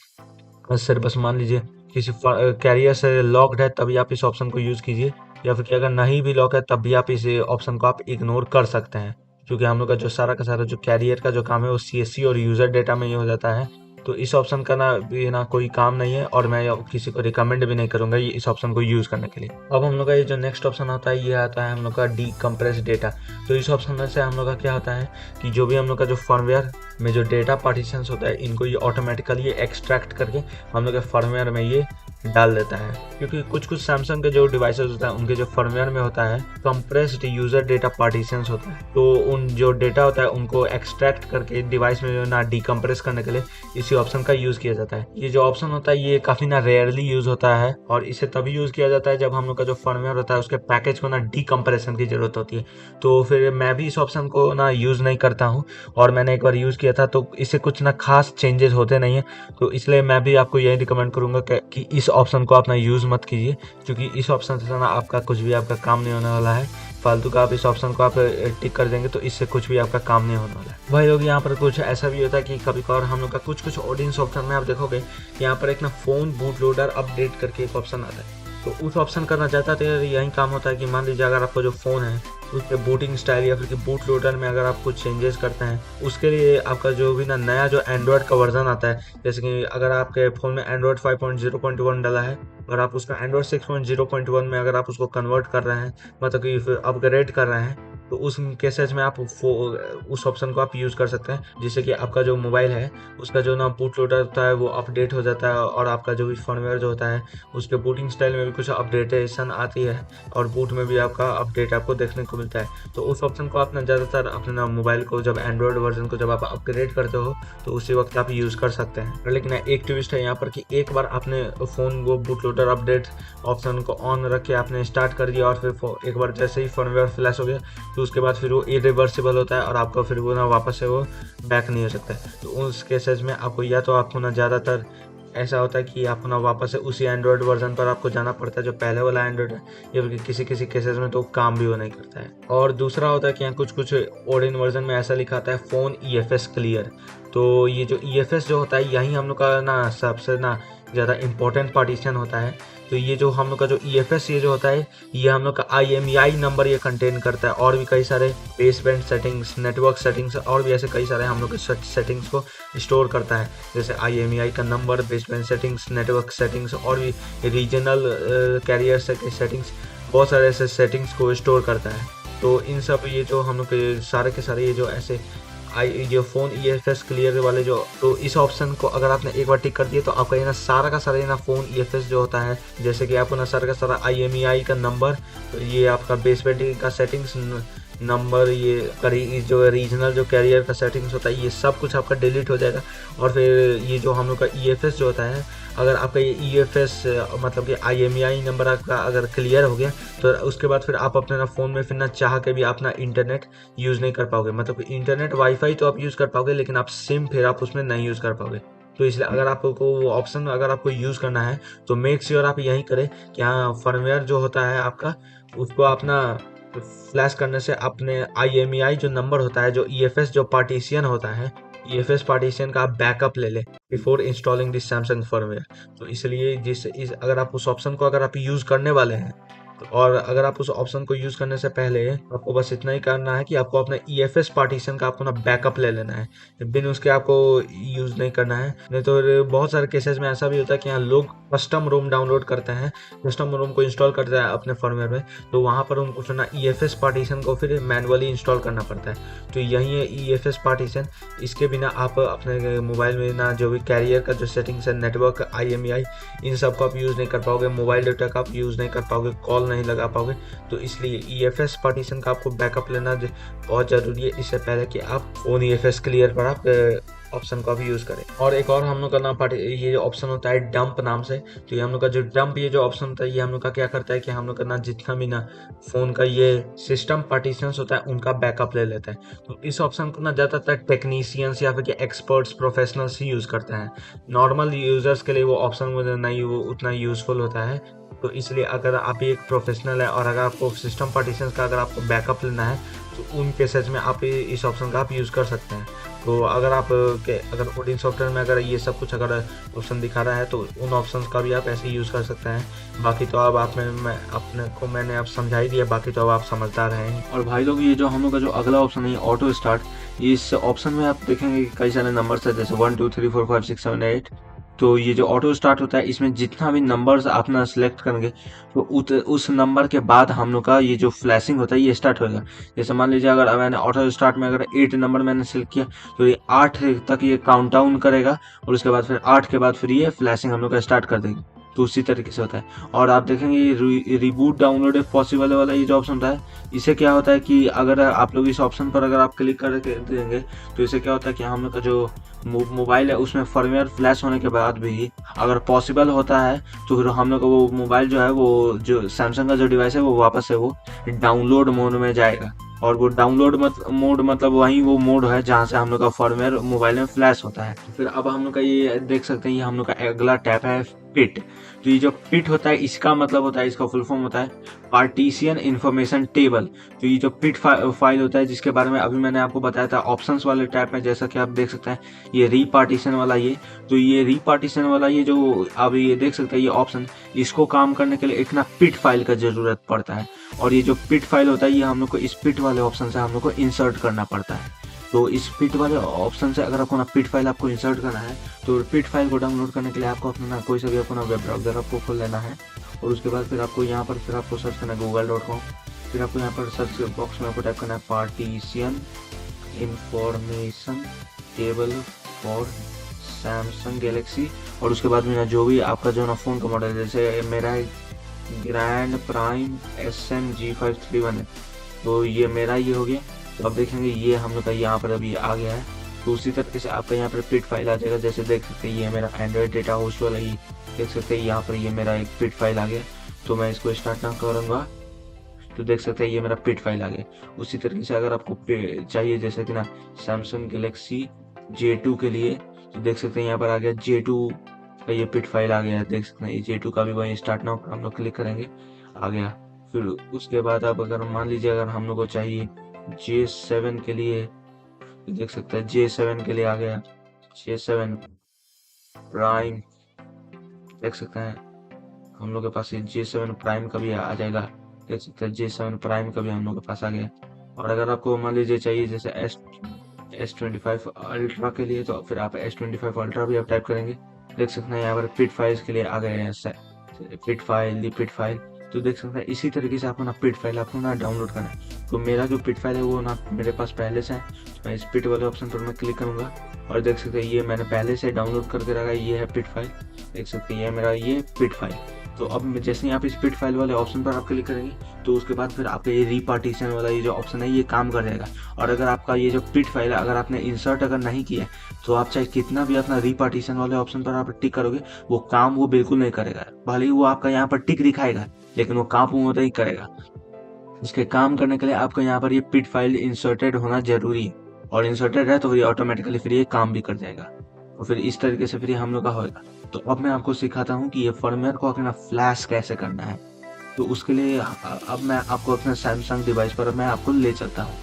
सर बस मान लीजिए किसी कैरियर से लॉक्ड है तभी आप इस ऑप्शन को यूज़ कीजिए, या फिर कि अगर नहीं भी लॉक है तब भी आप इस ऑप्शन को आप इग्नोर कर सकते हैं, क्योंकि हम लोग का जो सारा का सारा जो कैरियर का जो काम है वो CSC और यूज़र डेटा में ही हो जाता है। तो इस ऑप्शन का ना कोई काम नहीं है और मैं किसी को रिकमेंड भी नहीं करूँगा ये इस ऑप्शन को यूज़ करने के लिए। अब हम लोग का ये जो नेक्स्ट ऑप्शन आता है ये आता है हम लोग का डीकम्प्रेस डेटा। तो इस ऑप्शन में से हम लोग का क्या होता है कि जो भी हम लोग का जो फर्मवेयर में जो डेटा पार्टीशंस होता है इनको ये ऑटोमेटिकली एक्सट्रैक्ट करके हम लोग के फर्मवेयर में ये डाल देता है, क्योंकि कुछ सैमसंग के जो डिवाइसेस होता है उनके जो फर्मवेयर में होता है कंप्रेस्ड यूजर डेटा पार्टीशंस होता है। तो उन जो डेटा होता है उनको एक्सट्रैक्ट करके डिवाइस में जो ना डीकम्प्रेस करने के लिए इसी ऑप्शन का यूज़ किया जाता है। ये जो ऑप्शन होता है ये काफ़ी ना रेयरली यूज़ होता है और इसे तभी यूज़ किया जाता है जब हम लोग का जो फर्मवेयर होता है उसके पैकेज को ना डीकम्प्रेशन की ज़रूरत होती है। तो फिर मैं भी इस ऑप्शन को ना यूज़ नहीं करता हूँ और मैंने एक बार यूज़ किया था तो इससे कुछ ना खास चेंजेस होते नहीं है। तो इसलिए मैं भी आपको यही रिकमेंड करूँगा कि इस ऑप्शन को आप ना यूज़ मत कीजिए, क्योंकि इस ऑप्शन से ना आपका कुछ भी आपका काम नहीं होने वाला है। फालतू का आप इस ऑप्शन को आप टिक कर देंगे तो इससे कुछ भी आपका काम नहीं होने वाला है। भाई लोग यहाँ पर कुछ ऐसा भी होता है कि कभी कभार हम लोग का कुछ ऑडियंस ऑप्शन में आप देखोगे यहाँ पर एक ना फ़ोन बूट लोडर अपडेट करके एक ऑप्शन आता है। तो उस ऑप्शन करना चाहता है तो यही काम होता है कि मान लीजिए अगर आपका जो फ़ोन है उसके बूटिंग स्टाइल या फिर कि बूट लोडर में अगर आप कुछ चेंजेस करते हैं, उसके लिए आपका जो भी ना नया जो एंड्रॉयड का वर्जन आता है, जैसे कि अगर आपके फ़ोन में एंड्रॉयड 5.0.1 डाला है और आप उसका एंड्रॉयड 6.0.1 में अगर आप उसको कन्वर्ट कर रहे हैं, मतलब कि अपग्रेड कर रहे हैं, तो उस केसेस में आप उस ऑप्शन को आप यूज़ कर सकते हैं, जिससे कि आपका जो मोबाइल है उसका जो ना बूट लोडर होता है वो अपडेट हो जाता है, और आपका जो भी फर्मवेयर जो होता है उसके बूटिंग स्टाइल में भी कुछ अपडेटेशन आती है, और बूट में भी आपका अपडेट आपको देखने को मिलता है। तो उस ऑप्शन को आप ना ज़्यादातर अपने ना मोबाइल को जब एंड्रॉयड वर्जन को जब आप अपग्रेड करते हो तो उसी वक्त आप यूज़ कर सकते हैं। लेकिन एक ट्विस्ट है यहाँ पर कि एक बार आपने फ़ोन वो बूट लोडर अपडेट ऑप्शन को ऑन रख के आपने स्टार्ट कर दिया और फिर एक बार जैसे ही फर्मवेयर फ्लैश हो गया तो उसके बाद फिर वो इरिवर्सिबल होता है और आपका फिर वो ना वापस से वो बैक नहीं हो सकता है। तो उस केसेस में आपको या तो आपको ना ज़्यादातर ऐसा होता है कि आपको ना वापस से उसी एंड्रॉयड वर्जन पर आपको जाना पड़ता है जो पहले वाला एंड्रॉयड है, या फिर किसी किसी केसेस में तो काम भी वो नहीं करता है। और दूसरा होता है कि यहाँ कुछ कुछ ओडिन वर्जन में ऐसा लिखा आता है फ़ोन EFS क्लियर। तो ये जो EFS जो होता है यही हम लोग का ना सबसे ना ज़्यादा इम्पोर्टेंट पार्टीशन होता है। तो ये जो हम लोग का जो EFS ये जो होता है ये हम लोग का IMEI नंबर ये कंटेन करता है, और भी कई सारे बेसबैंड सेटिंग्स, नेटवर्क सेटिंग्स और भी ऐसे कई सारे हम लोग के सेटिंग्स को स्टोर करता है, जैसे IMEI का number, baseband settings, network settings और भी रीजनल कैरियर सेटिंग्स, बहुत सारे ऐसे सेटिंग्स को स्टोर करता है। तो इन सब ये जो हम लोग के सारे ये जो ऐसे जो फ़ोन EFS क्लियर वाले जो, तो इस ऑप्शन को अगर आपने एक बार टिक कर दिया तो आपका ये ना सारा का सारा ये ना फ़ोन EFS जो होता है, जैसे कि आपको ना सारा का सारा IMEI का नंबर, तो ये आपका बेसबैंड का सेटिंग्स नंबर, ये जो रीजनल जो कैरियर का सेटिंग्स होता है ये सब कुछ आपका डिलीट हो जाएगा। और फिर ये जो हम लोग का EFS जो होता है, अगर आपका ये EFS मतलब कि IMEI नंबर आपका अगर क्लियर हो गया तो उसके बाद फिर आप अपने ना फ़ोन में फिर ना चाह के भी अपना इंटरनेट यूज़ नहीं कर पाओगे। मतलब इंटरनेट वाईफाई तो आप यूज़ कर पाओगे लेकिन आप सिम फिर आप उसमें नहीं यूज़ कर पाओगे। तो इसलिए अगर आपको वो ऑप्शन अगर आपको यूज़ करना है तो मेक श्योर आप यही करें कि हाँ फर्मवेयर जो होता है आपका उसको अपना फ्लैश करने से अपने IMEI जो नंबर होता है, जो EFS जो पार्टीशन होता है, EFS पार्टीशन का आप बैकअप ले लें before installing this Samsung firmware. तो इसलिए अगर आप उस ऑप्शन को अगर आप यूज़ करने वाले हैं और अगर आप उस ऑप्शन को यूज़ करने से पहले आपको बस इतना ही करना है कि आपको अपना EFS पार्टीशन का आपको ना बैकअप ले लेना है, बिन उसके आपको यूज़ नहीं करना है। नहीं तो बहुत सारे केसेस में ऐसा भी होता है कि यहाँ लोग कस्टम रोम डाउनलोड करते हैं, कस्टम रोम को इंस्टॉल करते हैं अपने फर्मवेयर में, तो वहाँ पर उनको ना EFS पार्टीशन को फिर मैनुअली इंस्टॉल करना पड़ता है। तो यही है EFS पार्टीशन। इसके बिना आप अपने मोबाइल में ना जो भी कैरियर का जो सेटिंग्स है, नेटवर्क, IMEI, इन सब को आप यूज़ नहीं कर पाओगे, मोबाइल डेटा का आप यूज़ नहीं कर पाओगे, कॉल नहीं लगा पाओगे। तो इसलिए EFS पार्टीशन का आपको बैकअप लेना बहुत ज़रूरी है, इससे पहले कि आप फ़ोन EFS क्लियर पर आप ऑप्शन का भी यूज़ करें। और एक और हम लोग का ना ये जो ऑप्शन होता है डंप नाम से, तो ये हम लोग का जो डंप ये जो ऑप्शन होता है ये हम लोग का क्या करता है कि हम लोग का ना जितना भी ना फ़ोन का ये सिस्टम पार्टीशंस होता है उनका बैकअप ले लेता है। तो इस ऑप्शन को ना ज़्यादातर टेक्नीशियंस या फिर एक्सपर्ट्स, प्रोफेशनल्स ही यूज़ करते हैं। नॉर्मल यूज़र्स के लिए वो ऑप्शन मुझे नहीं वो उतना यूज़फुल होता है। तो इसलिए अगर आप एक प्रोफेशनल है और अगर आपको सिस्टम पार्टीशन का अगर आपको बैकअप लेना है तो उन केसेज में आप इस ऑप्शन का आप यूज़ कर सकते हैं। तो अगर अगर ओडिन सॉफ्टवेयर में अगर ये सब कुछ अगर ऑप्शन दिखा रहा है तो उन ऑप्शंस का भी आप ऐसे यूज़ कर सकते हैं। बाकी तो अब मैंने आप समझा ही दिया, बाकी तो अब आप समझदार हैं। और भाई लोग ये जो हम लोग का जो अगला ऑप्शन है ऑटो स्टार्ट, इस ऑप्शन में आप देखेंगे कई सारे नंबर्स है, जैसे 1 2 3 4 5 6 7 8। तो ये जो ऑटो स्टार्ट होता है इसमें जितना भी नंबर्स आप ना सिलेक्ट करेंगे तो उस नंबर के बाद हम लोग का ये जो फ्लैशिंग होता है ये स्टार्ट होगा। जैसे मान लीजिए अगर मैंने ऑटो स्टार्ट में अगर 8 नंबर मैंने सिलेक्ट किया तो ये 8 तक ये काउंट डाउन करेगा और उसके बाद फिर 8 के बाद फिर ये फ्लैशिंग हम लोग का स्टार्ट कर देगी। तो उसी तरीके से होता है। और आप देखेंगे ये रिबूट डाउनलोड इफ पॉसिबल वाला ये जो ऑप्शन होता है, इससे क्या होता है कि अगर आप लोग इस ऑप्शन पर अगर आप क्लिक कर देंगे तो इससे क्या होता है कि हम लोग का जो मोबाइल है उसमें फर्मवेयर फ्लैश होने के बाद भी अगर पॉसिबल होता है तो फिर हम लोग का वो मोबाइल जो है वो जो सैमसंग का जो डिवाइस है वो वापस से वो डाउनलोड मोड में जाएगा। और वो डाउनलोड मोड मतलब वही वो मोड है जहाँ से हम लोग का फर्मवेयर मोबाइल में फ्लैश होता है। फिर अब हम लोग का ये देख सकते हैं, ये हम लोग का अगला टैब है पिट। तो ये जो पिट होता है इसका मतलब होता है, इसका फुल फॉर्म होता है पार्टीशन इन्फॉर्मेशन टेबल। तो ये जो पिट फाइल होता है जिसके बारे में अभी मैंने आपको बताया था ऑप्शंस वाले टैब में, जैसा कि आप देख सकते हैं ये रीपार्टीशन वाला तो ये रीपार्टीशन वाला ये जो आप ये देख सकते हैं ये ऑप्शन, इसको काम करने के लिए एक ना पिट फाइल का जरूरत पड़ता है। और ये जो पिट फाइल होता है ये हम लोग को इस पिट वाले ऑप्शन से हम लोग को इंसर्ट करना पड़ता है। तो इस पिट वाले ऑप्शन से अगर आपको ना पिट फाइल आपको इंसर्ट करना है तो पिट फाइल को डाउनलोड करने के लिए आपको अपना कोई सा भी अपना वेब ब्राउजर आपको खोल लेना है और उसके बाद फिर आपको यहाँ पर फिर आपको सर्च करना है google.com। फिर आपको यहाँ पर सर्च बॉक्स में आपको टाइप करना है partition information table for Samsung Galaxy, और उसके बाद में ना जो भी आपका जो ना फ़ोन का मॉडल है, जैसे मेरा ग्रैंड प्राइम SMG531 है, तो ये मेरा ये हो गया। तो आप देखेंगे ये हम लोग का यहाँ पर अभी आ गया है। तो उसी तरीके से आपका यहाँ पर पिट फाइल आ जाएगा। जैसे देख सकते हैं ये मेरा एंड्रॉयड डेटा होस्ट वाला ही देख सकते हैं, यहाँ पर ये मेरा एक पिट फाइल आ गया। तो मैं इसको स्टार्ट ना करूँगा तो देख सकते हैं ये मेरा पिट फाइल आ गया। उसी तरीके से अगर आपको चाहिए जैसे कि ना सैमसंग गैलेक्सी J2 के लिए, तो देख सकते हैं यहाँ पर आ गया J2 का ये पिट फाइल आ गया है। देख सकते हैं ये J2 का भी वही स्टार्ट नाउ हम लोग क्लिक करेंगे, आ गया। फिर उसके बाद आप अगर मान लीजिए अगर हम लोग को चाहिए J7 के लिए, तो देख सकते हैं J7 के लिए आ गया J7 प्राइम। देख सकते हैं हम लोग के पास ये J7 प्राइम का भी आ जाएगा। देख सकते हैं J7 प्राइम का भी हम लोग के पास आ गया। और अगर आपको मान लीजिए चाहिए जैसे S25 अल्ट्रा के लिए, तो फिर आप S25 अल्ट्रा भी आप टाइप करेंगे। देख सकते हैं यहाँ पर पिट फाइल्स के लिए आ गए हैं पिट फाइल। तो देख सकते हैं इसी तरीके से आपको ना पिट फाइल आपको ना डाउनलोड करना है। तो मेरा जो पिट फाइल है वो ना मेरे पास पहले से है, तो मैं इस पिट वाले ऑप्शन पर मैं क्लिक करूँगा और देख सकते हैं ये मैंने पहले से डाउनलोड करके रखा है। ये है पिट फाइल, देख सकते हैं ये मेरा ये पिट फाइल। तो अब जैसे ही आप इस पिट फाइल वाले ऑप्शन पर आप क्लिक करेंगे तो उसके बाद फिर आपका ये रीपार्टीशन वाला ये जो ऑप्शन है ये काम कर जाएगा। और अगर आपका ये जो पिट फाइल है अगर आपने इंसर्ट अगर नहीं किया तो आप चाहे कितना भी अपना रीपार्टीशन वाले ऑप्शन पर आप टिक करोगे वो काम वो बिल्कुल नहीं करेगा। भले ही वो आपका यहाँ पर टिक दिखाएगा लेकिन वो काम वो नहीं करेगा। इसके काम करने के लिए आपको यहाँ पर ये पिट फाइल इंसर्टेड होना जरूरी है, और इंसर्टेड है तो फिर ऑटोमेटिकली फिर ये काम भी कर जाएगा। तो फिर इस तरीके से फिर हम लोग का होगा। तो अब मैं आपको सिखाता हूँ कि ये फर्मवेयर को अपना फ्लैश कैसे करना है। तो उसके लिए अब मैं आपको अपने सैमसंग डिवाइस पर मैं आपको ले चलता हूँ।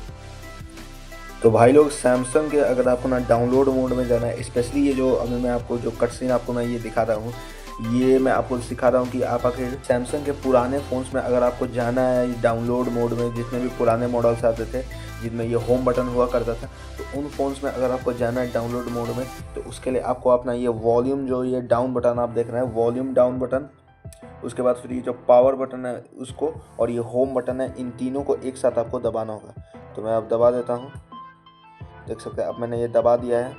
तो भाई लोग सैमसंग के अगर आपको ना डाउनलोड मोड में जाना है, स्पेशली ये जो अभी मैं आपको जो कट सीन आपको मैं ये दिखा रहा हूँ, ये मैं आपको सिखा रहा हूँ कि आप आखिर सैमसंग के पुराने फ़ोन्स में अगर आपको जाना है डाउनलोड मोड में, जितने भी पुराने मॉडल्स आते थे जिनमें ये होम बटन हुआ करता था, तो उन फ़ोन्स में अगर आपको जाना है डाउनलोड मोड में, तो उसके लिए आपको अपना ये वॉल्यूम जो ये डाउन बटन आप देख रहे हैं, वॉल्यूम डाउन बटन, उसके बाद फिर ये जो पावर बटन है उसको और ये होम बटन है, इन तीनों को एक साथ आपको दबाना होगा। तो मैं अब दबा देता हूँ, देख सकते हैं अब मैंने ये दबा दिया है।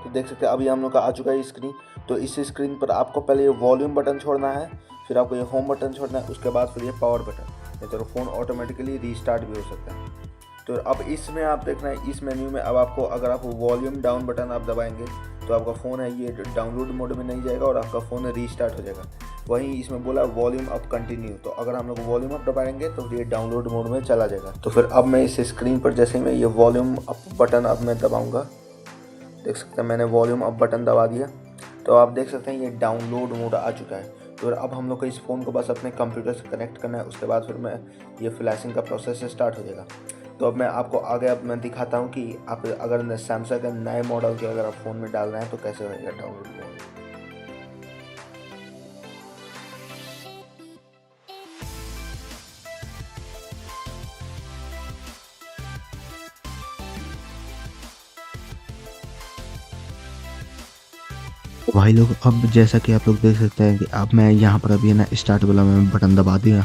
तो देख सकते हैं अभी हम लोग का आ चुका है स्क्रीन। तो इस स्क्रीन पर आपको पहले ये वॉल्यूम बटन छोड़ना है, फिर आपको ये होम बटन छोड़ना है, उसके बाद फिर ये पावर बटन, नहीं तो फ़ोन ऑटोमेटिकली रीस्टार्ट भी हो सकता है। तो अब इसमें आप देखना है इस मेन्यू में अब आपको अगर आप वॉल्यूम डाउन बटन आप दबाएंगे तो आपका फ़ोन है ये डाउनलोड मोड में नहीं जाएगा और आपका फ़ोन रीस्टार्ट हो जाएगा। वहीं इसमें बोला वॉल्यूम अप कंटिन्यू, तो अगर हम लोग वॉल्यूम अप दबाएंगे तो ये डाउनलोड मोड में चला जाएगा। तो फिर अब मैं इस स्क्रीन पर जैसे मैं ये वॉल्यूम अप बटन अब मैं दबाऊँगा, देख सकते हैं मैंने वॉल्यूम अप बटन दबा दिया। तो आप देख सकते हैं ये डाउनलोड मोड आ चुका है। तो अब हम लोग को इस फ़ोन को बस अपने कंप्यूटर से कनेक्ट करना है, उसके बाद फिर मैं ये फ्लैशिंग का प्रोसेस स्टार्ट हो जाएगा। तो अब मैं आपको आगे अब मैं दिखाता हूँ कि आप अगर सैमसंग के नए मॉडल के अगर आप फ़ोन में डाल रहे हैं तो कैसे होगा डाउनलोड मोड। भाई लोग अब जैसा कि आप लोग देख सकते हैं कि अब मैं यहाँ पर अभी ना स्टार्ट वाला मैं बटन दबा दिया।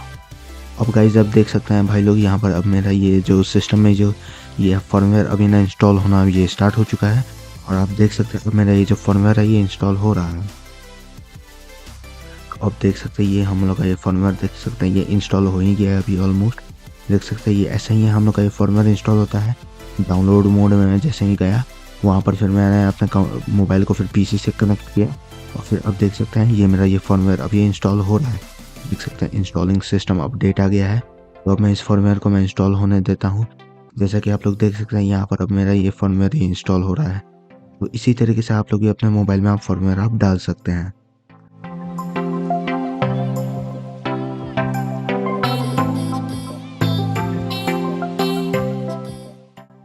अब गाइज अब देख सकते हैं भाई लोग यहाँ पर अब मेरा ये जो सिस्टम में जो ये फर्मवेयर अभी ना इंस्टॉल होना ये स्टार्ट हो चुका है, और आप देख सकते हैं अब मेरा ये जो फर्मवेयर है ये इंस्टॉल हो रहा है। अब देख सकते हैं ये हम लोग का ये फर्मवेयर देख सकते हैं ये इंस्टॉल हो ही गया है अभी ऑलमोस्ट। देख सकते हैं ये ऐसे ही हम लोग का ये फर्मवेयर इंस्टॉल होता है। डाउनलोड मोड में मैं जैसे ही गया वहाँ पर फिर मैंने अपने मोबाइल को फिर पीसी से कनेक्ट किया और फिर अब देख सकते हैं ये मेरा ये फर्मवेयर अभी इंस्टॉल हो रहा है। देख सकते हैं इंस्टॉलिंग सिस्टम अपडेट आ गया है। तो अब मैं इस फर्मवेयर को मैं इंस्टॉल होने देता हूँ। जैसा कि आप लोग देख सकते हैं यहाँ पर अब मेरा ये फर्मवेयर ही इंस्टॉल हो रहा है। तो इसी तरीके से आप लोग भी अपने मोबाइल में आप फर्मवेयर आप डाल सकते हैं।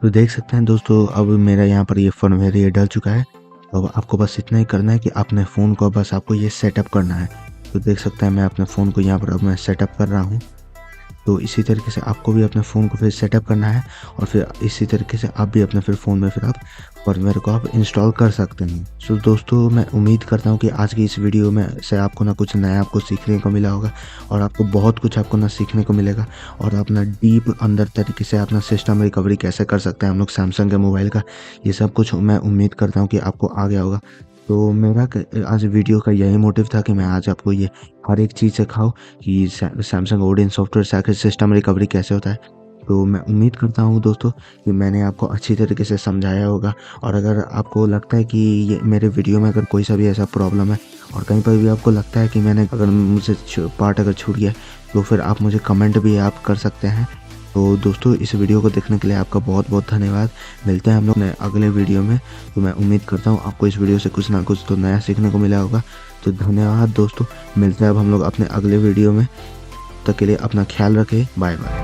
तो देख सकते हैं दोस्तों अब मेरा यहाँ पर ये फर्मवेयर ये डल चुका है। तो अब आपको बस इतना ही करना है कि अपने फ़ोन को बस आपको ये सेटअप करना है। तो देख सकते हैं मैं अपने फ़ोन को यहाँ पर अब मैं सेटअप कर रहा हूँ। तो इसी तरीके से आपको भी अपने फ़ोन को फिर सेटअप करना है और फिर इसी तरीके से आप भी अपने फिर फ़ोन में फिर आप फर्मवेयर को आप इंस्टॉल कर सकते हैं। सो दोस्तों, मैं उम्मीद करता हूँ कि आज की इस वीडियो में से आपको ना कुछ नया आपको सीखने को मिला होगा और आपको बहुत कुछ आपको ना सीखने को मिलेगा और अपना डीप अंदर तरीके से अपना सिस्टम रिकवरी कैसे कर सकते हैं हम लोग सैमसंग के मोबाइल का, ये सब कुछ मैं उम्मीद करता हूँ कि आपको आ गया होगा। तो मेरा आज वीडियो का यही मोटिव था कि मैं आज आपको ये हर एक चीज़ सिखाऊँ कि सैमसंग ओडिन सॉफ्टवेयर से आखिर सिस्टम रिकवरी कैसे होता है। तो मैं उम्मीद करता हूँ दोस्तों कि मैंने आपको अच्छी तरीके से समझाया होगा और अगर आपको लगता है कि ये मेरे वीडियो में अगर कोई सा भी ऐसा प्रॉब्लम है और कहीं पर भी आपको लगता है कि मैंने अगर मुझसे पार्ट अगर छूट गया तो फिर आप मुझे कमेंट भी आप कर सकते हैं। तो दोस्तों, इस वीडियो को देखने के लिए आपका बहुत बहुत धन्यवाद। मिलते हैं हम लोग अगले वीडियो में। तो मैं उम्मीद करता हूँ आपको इस वीडियो से कुछ ना कुछ तो नया सीखने को मिला होगा। तो धन्यवाद दोस्तों, मिलते हैं अब हम लोग अपने अगले वीडियो में। तब तक के लिए अपना ख्याल रखें। Bye bye.